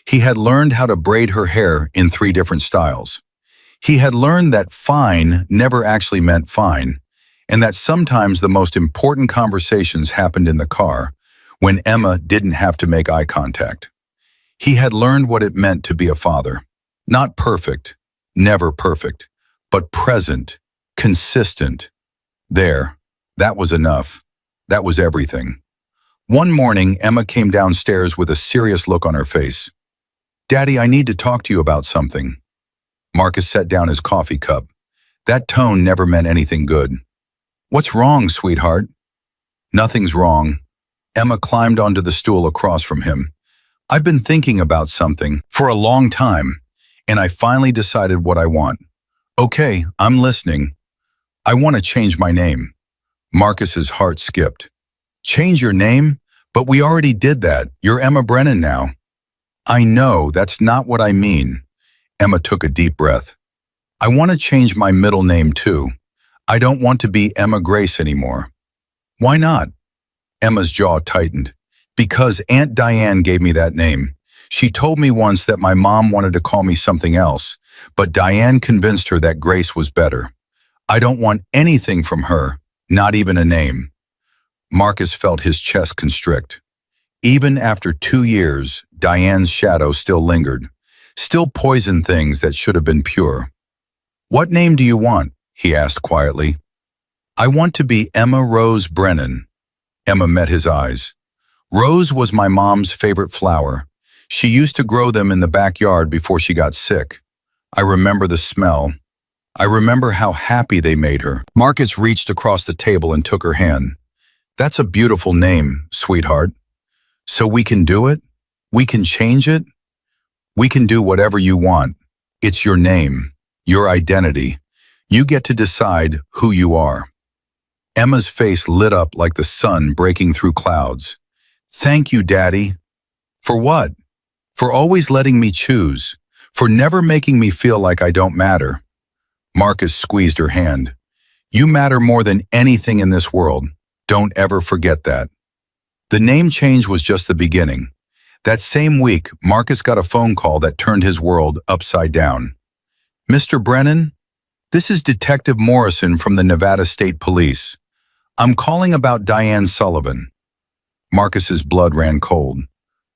He had learned how to braid her hair in 3 different styles. He had learned that fine never actually meant fine, and that sometimes the most important conversations happened in the car when Emma didn't have to make eye contact. He had learned what it meant to be a father. Not perfect, never perfect, but present, consistent. There, that was enough. That was everything. One morning, Emma came downstairs with a serious look on her face. "Daddy, I need to talk to you about something." Marcus set down his coffee cup. That tone never meant anything good. "What's wrong, sweetheart?" "Nothing's wrong." Emma climbed onto the stool across from him. "I've been thinking about something for a long time, and I finally decided what I want." "Okay, I'm listening." "I want to change my name." Marcus's heart skipped. "Change your name? But we already did that. You're Emma Brennan now." "I know, that's not what I mean." Emma took a deep breath. "I want to change my middle name too. I don't want to be Emma Grace anymore." "Why not?" Emma's jaw tightened. "Because Aunt Diane gave me that name. She told me once that my mom wanted to call me something else, but Diane convinced her that Grace was better. I don't want anything from her, not even a name." Marcus felt his chest constrict. Even after 2 years, Diane's shadow still lingered, still poisoned things that should have been pure. "What name do you want?" he asked quietly. "I want to be Emma Rose Brennan." Emma met his eyes. "Rose was my mom's favorite flower. She used to grow them in the backyard before she got sick. I remember the smell. I remember how happy they made her." Marcus reached across the table and took her hand. "That's a beautiful name, sweetheart. So we can do it? We can change it? We can do whatever you want. It's your name, your identity. You get to decide who you are." Emma's face lit up like the sun breaking through clouds. "Thank you, Daddy." "For what?" "For always letting me choose. For never making me feel like I don't matter." Marcus squeezed her hand. "You matter more than anything in this world. Don't ever forget that." The name change was just the beginning. That same week, Marcus got a phone call that turned his world upside down. "Mr. Brennan, this is Detective Morrison from the Nevada State Police. I'm calling about Diane Sullivan." Marcus's blood ran cold.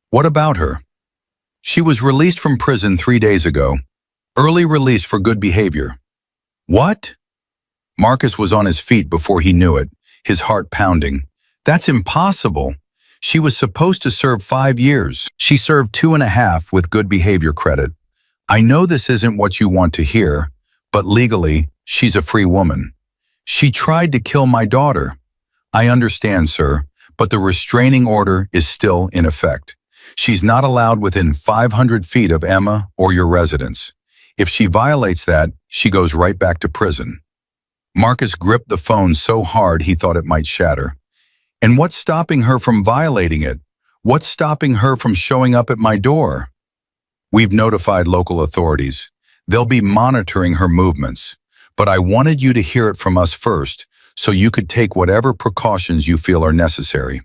"What about her?" "She was released from prison 3 days ago. Early release for good behavior." "What?" Marcus was on his feet before he knew it, his heart pounding. "That's impossible. She was supposed to serve 5 years. She served 2.5 with good behavior credit. I know this isn't what you want to hear, but legally, she's a free woman. She tried to kill my daughter." "I understand, sir, but the restraining order is still in effect. She's not allowed within 500 feet of Emma or your residence. If she violates that, she goes right back to prison." Marcus gripped the phone so hard he thought it might shatter. "And what's stopping her from violating it? What's stopping her from showing up at my door?" "We've notified local authorities. They'll be monitoring her movements. But I wanted you to hear it from us first, so you could take whatever precautions you feel are necessary."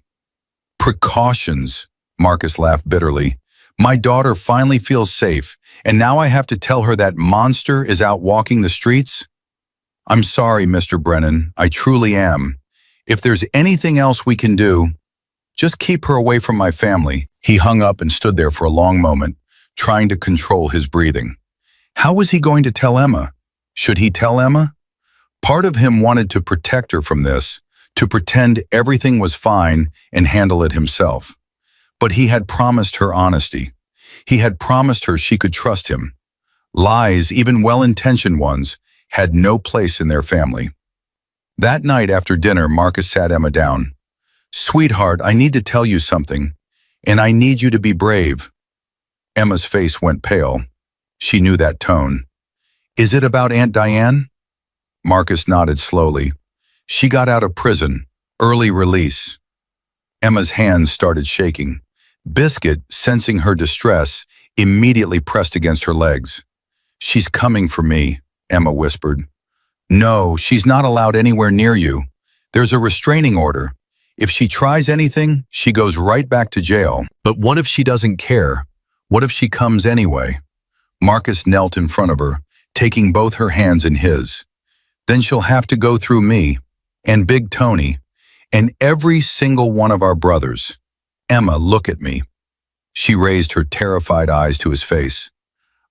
"Precautions?" Marcus laughed bitterly. "My daughter finally feels safe, and now I have to tell her that monster is out walking the streets?" "I'm sorry, Mr. Brennan. I truly am. If there's anything else we can do, just keep her away from my family." He hung up and stood there for a long moment, trying to control his breathing. How was he going to tell Emma? Should he tell Emma? Part of him wanted to protect her from this, to pretend everything was fine and handle it himself. But he had promised her honesty. He had promised her she could trust him. Lies, even well-intentioned ones, had no place in their family. That night after dinner, Marcus sat Emma down. "Sweetheart, I need to tell you something, and I need you to be brave." Emma's face went pale. She knew that tone. "Is it about Aunt Diane?" Marcus nodded slowly. "She got out of prison, early release." Emma's hands started shaking. Biscuit, sensing her distress, immediately pressed against her legs. "She's coming for me," Emma whispered. "No, she's not allowed anywhere near you. There's a restraining order. If she tries anything, she goes right back to jail." "But what if she doesn't care? What if she comes anyway?" Marcus knelt in front of her, taking both her hands in his. "Then she'll have to go through me, and Big Tony, and every single one of our brothers. Emma, look at me." She raised her terrified eyes to his face.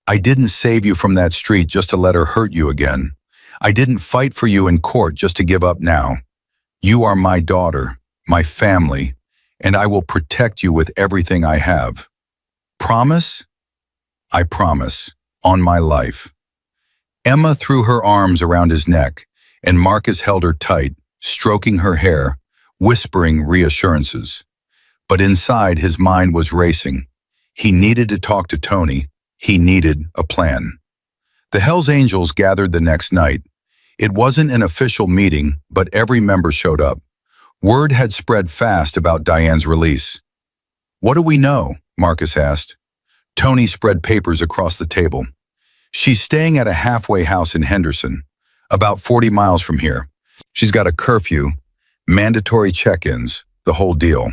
"I didn't save you from that street just to let her hurt you again. I didn't fight for you in court just to give up now. You are my daughter, my family, and I will protect you with everything I have. Promise?" "I promise, on my life." Emma threw her arms around his neck, and Marcus held her tight, stroking her hair, whispering reassurances. But inside, his mind was racing. He needed to talk to Tony. He needed a plan. The Hells Angels gathered the next night. It wasn't an official meeting, but every member showed up. Word had spread fast about Diane's release. "What do we know?" Marcus asked. Tony spread papers across the table. "She's staying at a halfway house in Henderson, about 40 miles from here. She's got a curfew, mandatory check-ins, the whole deal."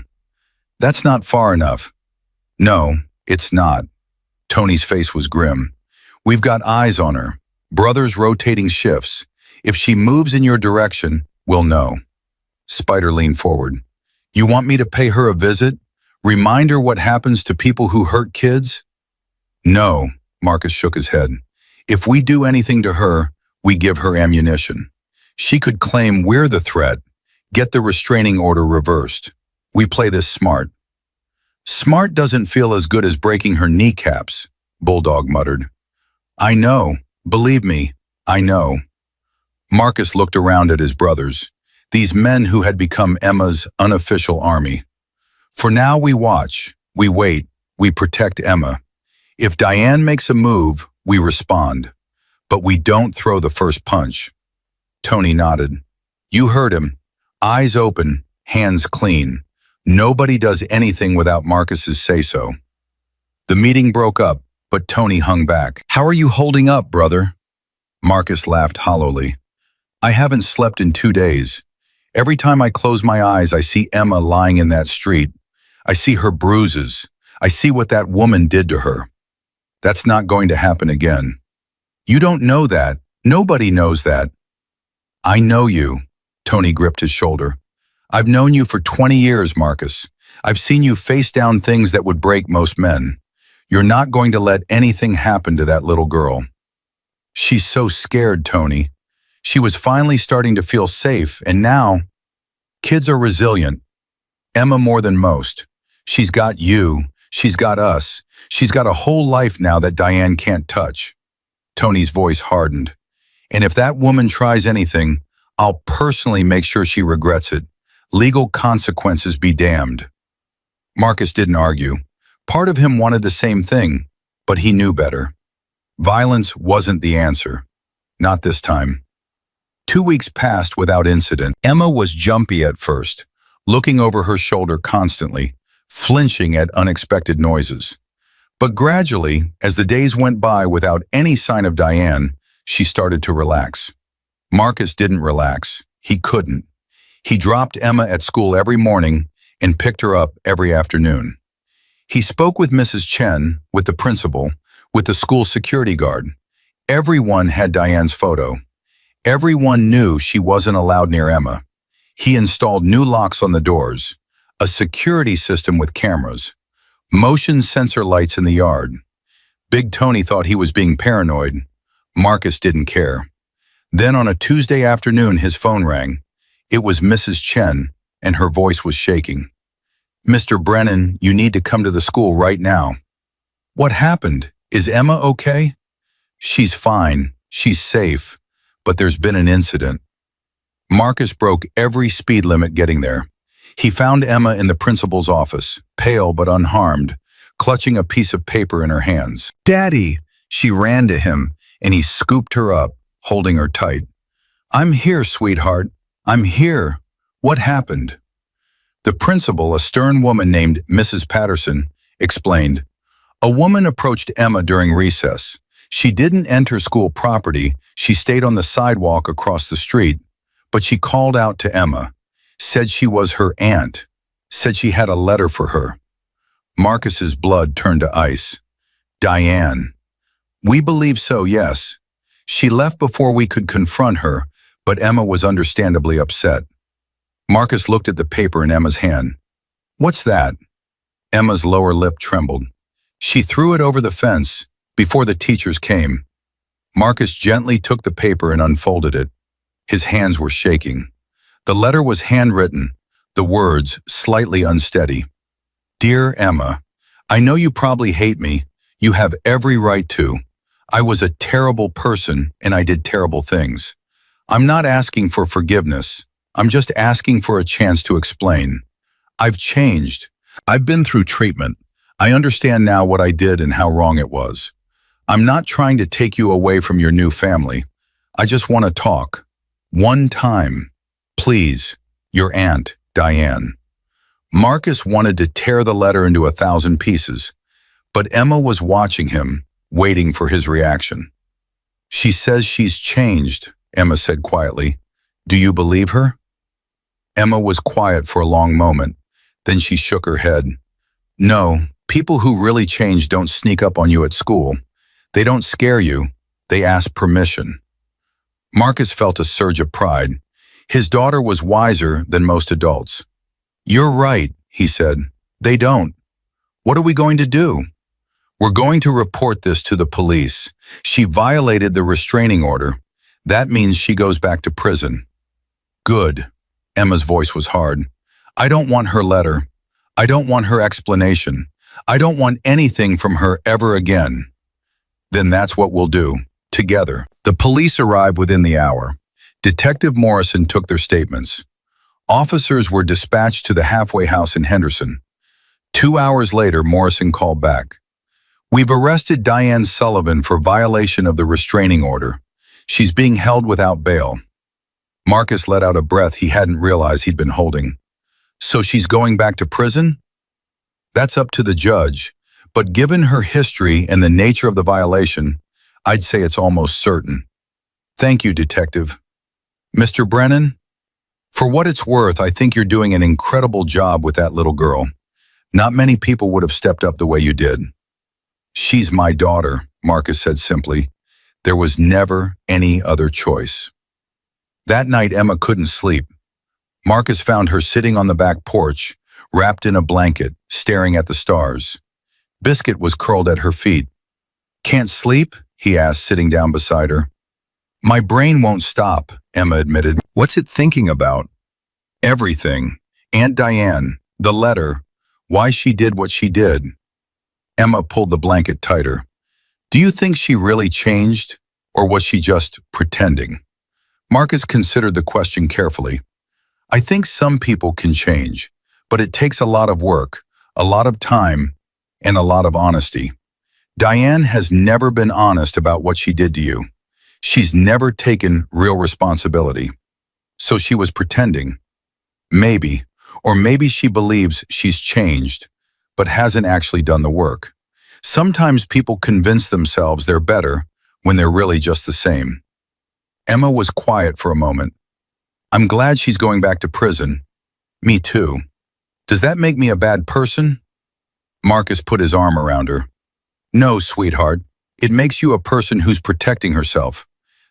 "That's not far enough." "No, it's not." Tony's face was grim. "We've got eyes on her, brothers rotating shifts. If she moves in your direction, we'll know." Spider leaned forward. You want me to pay her a visit? Remind her what happens to people who hurt kids? No, Marcus shook his head. If we do anything to her, we give her ammunition. She could claim we're the threat, get the restraining order reversed. We play this smart. Smart doesn't feel as good as breaking her kneecaps, Bulldog muttered. I know. Believe me, I know. Marcus looked around at his brothers, these men who had become Emma's unofficial army. For now we watch, we wait, we protect Emma. If Diane makes a move, we respond. But we don't throw the first punch. Tony nodded. You heard him. Eyes open, hands clean. Nobody does anything without Marcus's say-so. The meeting broke up, but Tony hung back. How are you holding up, brother? Marcus laughed hollowly. I haven't slept in 2 days. Every time I close my eyes, I see Emma lying in that street. I see her bruises. I see what that woman did to her. That's not going to happen again. You don't know that. Nobody knows that. I know you. Tony gripped his shoulder. I've known you for 20 years, Marcus. I've seen you face down things that would break most men. You're not going to let anything happen to that little girl. She's so scared, Tony. She was finally starting to feel safe, and now, kids are resilient. Emma more than most. She's got you. She's got us. She's got a whole life now that Diane can't touch. Tony's voice hardened. And if that woman tries anything, I'll personally make sure she regrets it. Legal consequences be damned. Marcus didn't argue. Part of him wanted the same thing, but he knew better. Violence wasn't the answer. Not this time. 2 weeks passed without incident. Emma was jumpy at first, looking over her shoulder constantly, flinching at unexpected noises. But gradually, as the days went by without any sign of Diane, she started to relax. Marcus didn't relax. He couldn't. He dropped Emma at school every morning and picked her up every afternoon. He spoke with Mrs. Chen, with the principal, with the school security guard. Everyone had Diane's photo. Everyone knew she wasn't allowed near Emma. He installed new locks on the doors, a security system with cameras, motion sensor lights in the yard. Big Tony thought he was being paranoid. Marcus didn't care. Then on a Tuesday afternoon, his phone rang. It was Mrs. Chen, and her voice was shaking. Mr. Brennan, you need to come to the school right now. What happened? Is Emma okay? She's fine. She's safe. But there's been an incident. Marcus broke every speed limit getting there. He found Emma in the principal's office, pale but unharmed, clutching a piece of paper in her hands. Daddy! She ran to him, and he scooped her up, holding her tight. I'm here, sweetheart. I'm here. What happened? The principal, a stern woman named Mrs. Patterson, explained. A woman approached Emma during recess. She didn't enter school property. She stayed on the sidewalk across the street, but she called out to Emma, said she was her aunt, said she had a letter for her. Marcus's blood turned to ice. Diane. We believe so, yes. She left before we could confront her, but Emma was understandably upset. Marcus looked at the paper in Emma's hand. What's that? Emma's lower lip trembled. She threw it over the fence before the teachers came. Marcus gently took the paper and unfolded it. His hands were shaking. The letter was handwritten, the words slightly unsteady. Dear Emma, I know you probably hate me. You have every right to. I was a terrible person and I did terrible things. I'm not asking for forgiveness. I'm just asking for a chance to explain. I've changed. I've been through treatment. I understand now what I did and how wrong it was. I'm not trying to take you away from your new family. I just want to talk. One time. Please, your aunt, Diane. Marcus wanted to tear the letter into 1,000 pieces, but Emma was watching him, waiting for his reaction. She says she's changed, Emma said quietly. Do you believe her? Emma was quiet for a long moment. Then she shook her head. No, people who really change don't sneak up on you at school. They don't scare you. They ask permission. Marcus felt a surge of pride. His daughter was wiser than most adults. You're right, he said. They don't. What are we going to do? We're going to report this to the police. She violated the restraining order. That means she goes back to prison. Good. Emma's voice was hard. I don't want her letter. I don't want her explanation. I don't want anything from her ever again. Then that's what we'll do, together. The police arrived within the hour. Detective Morrison took their statements. Officers were dispatched to the halfway house in Henderson. 2 hours later, Morrison called back. We've arrested Diane Sullivan for violation of the restraining order. She's being held without bail. Marcus let out a breath he hadn't realized he'd been holding. So she's going back to prison? That's up to the judge, but given her history and the nature of the violation, I'd say it's almost certain. Thank you, Detective. Mr. Brennan? For what it's worth, I think you're doing an incredible job with that little girl. Not many people would have stepped up the way you did. She's my daughter, Marcus said simply. There was never any other choice. That night, Emma couldn't sleep. Marcus found her sitting on the back porch, wrapped in a blanket, staring at the stars. Biscuit was curled at her feet. Can't sleep? He asked, sitting down beside her. My brain won't stop, Emma admitted. What's it thinking about? Everything. Aunt Diane, the letter, why she did what she did. Emma pulled the blanket tighter. Do you think she really changed, or was she just pretending? Marcus considered the question carefully. I think some people can change, but it takes a lot of work, a lot of time, and a lot of honesty. Diane has never been honest about what she did to you. She's never taken real responsibility. So she was pretending. Maybe, or maybe she believes she's changed, but hasn't actually done the work. Sometimes people convince themselves they're better when they're really just the same. Emma was quiet for a moment. I'm glad she's going back to prison. Me too. Does that make me a bad person? Marcus put his arm around her. No, sweetheart. It makes you a person who's protecting herself.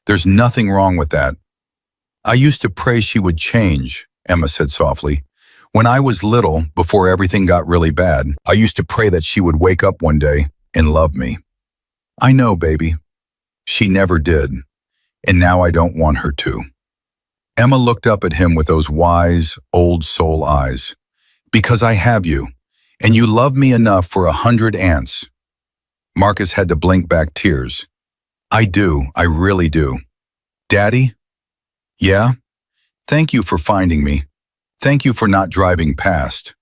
There's nothing wrong with that. I used to pray she would change, Emma said softly. When I was little, before everything got really bad, I used to pray that she would wake up one day and love me. I know, baby. She never did, and now I don't want her to. Emma looked up at him with those wise, old soul eyes. Because I have you, and you love me enough for 100 aunts. Marcus had to blink back tears. I do, I really do. Daddy? Yeah? Thank you for finding me. Thank you for not driving past.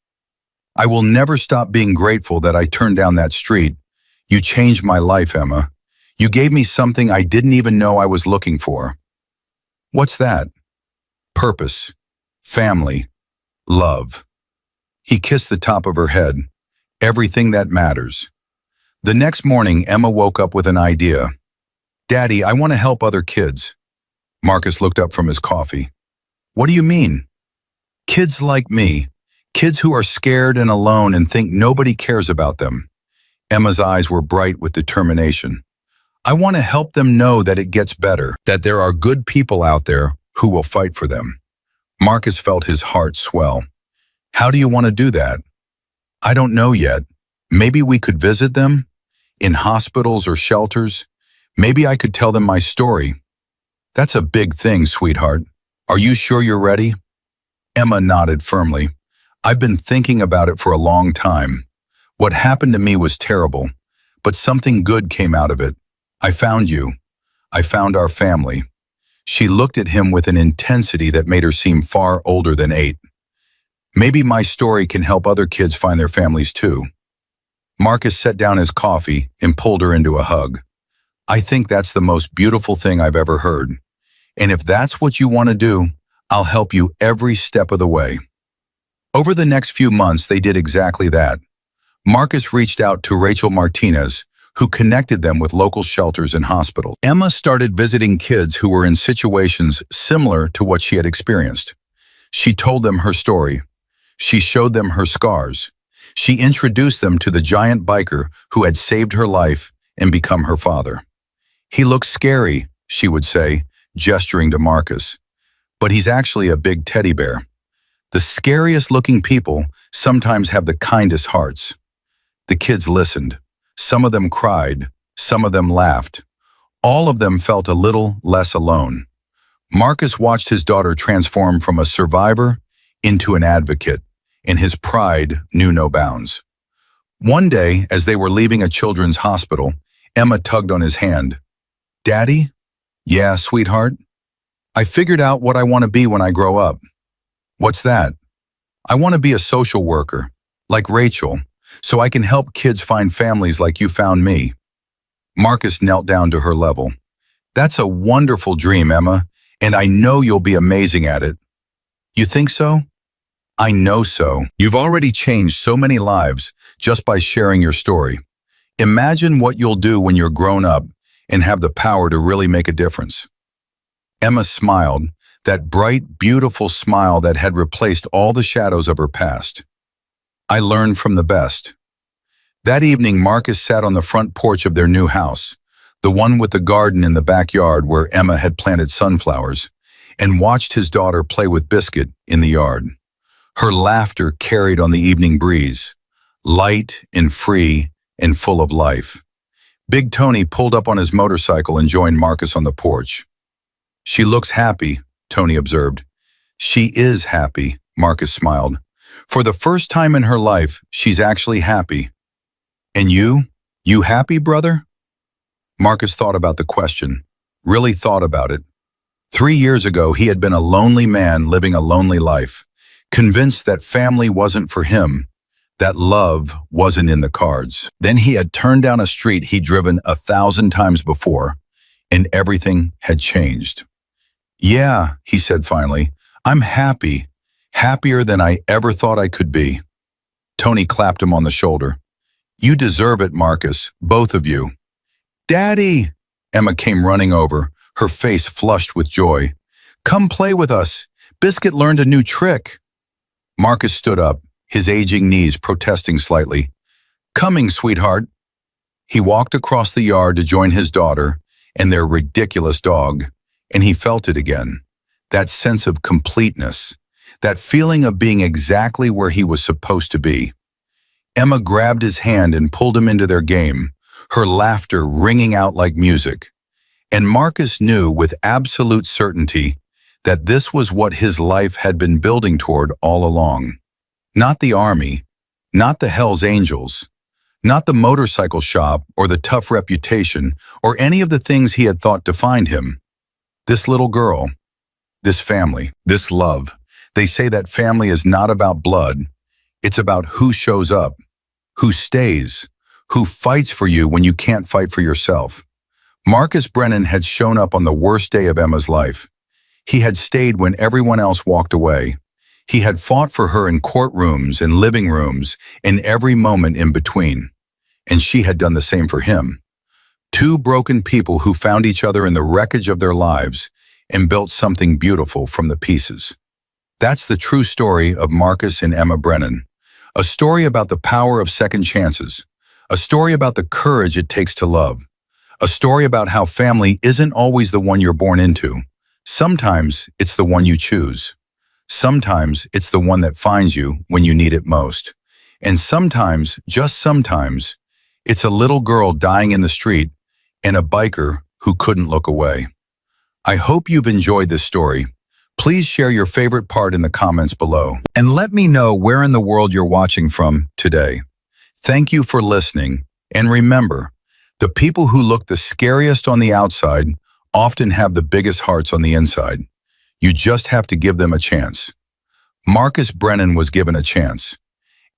I will never stop being grateful that I turned down that street. You changed my life, Emma. You gave me something I didn't even know I was looking for. What's that? Purpose, family, love. He kissed the top of her head. Everything that matters. The next morning, Emma woke up with an idea. Daddy, I want to help other kids. Marcus looked up from his coffee. What do you mean? Kids like me. Kids who are scared and alone and think nobody cares about them. Emma's eyes were bright with determination. I want to help them know that it gets better, that there are good people out there who will fight for them. Marcus felt his heart swell. How do you want to do that? I don't know yet. Maybe we could visit them? In hospitals or shelters? Maybe I could tell them my story. That's a big thing, sweetheart. Are you sure you're ready? Emma nodded firmly. I've been thinking about it for a long time. What happened to me was terrible, but something good came out of it. I found you. I found our family. She looked at him with an intensity that made her seem far older than 8. Maybe my story can help other kids find their families too. Marcus set down his coffee and pulled her into a hug. I think that's the most beautiful thing I've ever heard. And if that's what you want to do, I'll help you every step of the way. Over the next few months, they did exactly that. Marcus reached out to Rachel Martinez, who connected them with local shelters and hospitals. Emma started visiting kids who were in situations similar to what she had experienced. She told them her story. She showed them her scars. She introduced them to the giant biker who had saved her life and become her father. He looks scary, she would say, gesturing to Marcus. But he's actually a big teddy bear. The scariest looking people sometimes have the kindest hearts. The kids listened. Some of them cried. Some of them laughed. All of them felt a little less alone. Marcus watched his daughter transform from a survivor into an advocate, and his pride knew no bounds. One day, as they were leaving a children's hospital, Emma tugged on his hand. "Daddy?" "Yeah, sweetheart. I figured out what I want to be when I grow up." "What's that?" "I want to be a social worker, like Rachel, so I can help kids find families like you found me." Marcus knelt down to her level. "That's a wonderful dream, Emma, and I know you'll be amazing at it." "You think so?" "I know so. You've already changed so many lives just by sharing your story. Imagine what you'll do when you're grown up and have the power to really make a difference." Emma smiled, that bright, beautiful smile that had replaced all the shadows of her past. "I learned from the best." That evening, Marcus sat on the front porch of their new house, the one with the garden in the backyard where Emma had planted sunflowers, and watched his daughter play with Biscuit in the yard. Her laughter carried on the evening breeze, light and free and full of life. Big Tony pulled up on his motorcycle and joined Marcus on the porch. "She looks happy," Tony observed. "She is happy," Marcus smiled. "For the first time in her life, she's actually happy." "And you? You happy, brother?" Marcus thought about the question, really thought about it. 3 years ago, he had been a lonely man living a lonely life, convinced that family wasn't for him, that love wasn't in the cards. Then he had turned down a street he'd driven 1,000 times before, and everything had changed. "Yeah," he said finally, "I'm happy, happier than I ever thought I could be." Tony clapped him on the shoulder. "You deserve it, Marcus, both of you." "Daddy!" Emma came running over, her face flushed with joy. "Come play with us. Biscuit learned a new trick." Marcus stood up, his aging knees protesting slightly. "Coming, sweetheart." He walked across the yard to join his daughter and their ridiculous dog, and he felt it again. That sense of completeness, that feeling of being exactly where he was supposed to be. Emma grabbed his hand and pulled him into their game, her laughter ringing out like music. And Marcus knew with absolute certainty that this was what his life had been building toward all along. Not the army, not the Hells Angels, not the motorcycle shop or the tough reputation or any of the things he had thought defined him. This little girl, this family, this love. They say that family is not about blood. It's about who shows up, who stays, who fights for you when you can't fight for yourself. Marcus Brennan had shown up on the worst day of Emma's life. He had stayed when everyone else walked away. He had fought for her in courtrooms and living rooms and every moment in between. And she had done the same for him. Two broken people who found each other in the wreckage of their lives and built something beautiful from the pieces. That's the true story of Marcus and Emma Brennan. A story about the power of second chances. A story about the courage it takes to love. A story about how family isn't always the one you're born into. Sometimes it's the one you choose. Sometimes it's the one that finds you when you need it most. And sometimes, just sometimes, it's a little girl dying in the street and a biker who couldn't look away. I hope you've enjoyed this story. Please share your favorite part in the comments below. And let me know where in the world you're watching from today. Thank you for listening. And remember, the people who look the scariest on the outside often have the biggest hearts on the inside. You just have to give them a chance. Marcus Brennan was given a chance.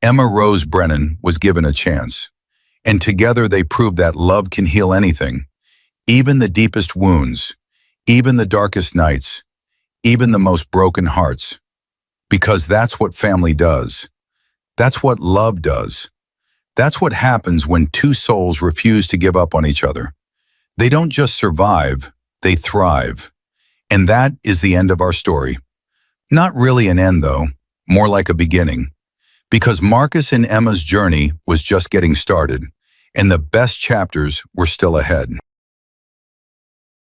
Emma Rose Brennan was given a chance. And together they proved that love can heal anything, even the deepest wounds, even the darkest nights, even the most broken hearts. Because that's what family does. That's what love does. That's what happens when two souls refuse to give up on each other. They don't just survive, they thrive. And that is the end of our story. Not really an end, though, more like a beginning. Because Marcus and Emma's journey was just getting started, and the best chapters were still ahead.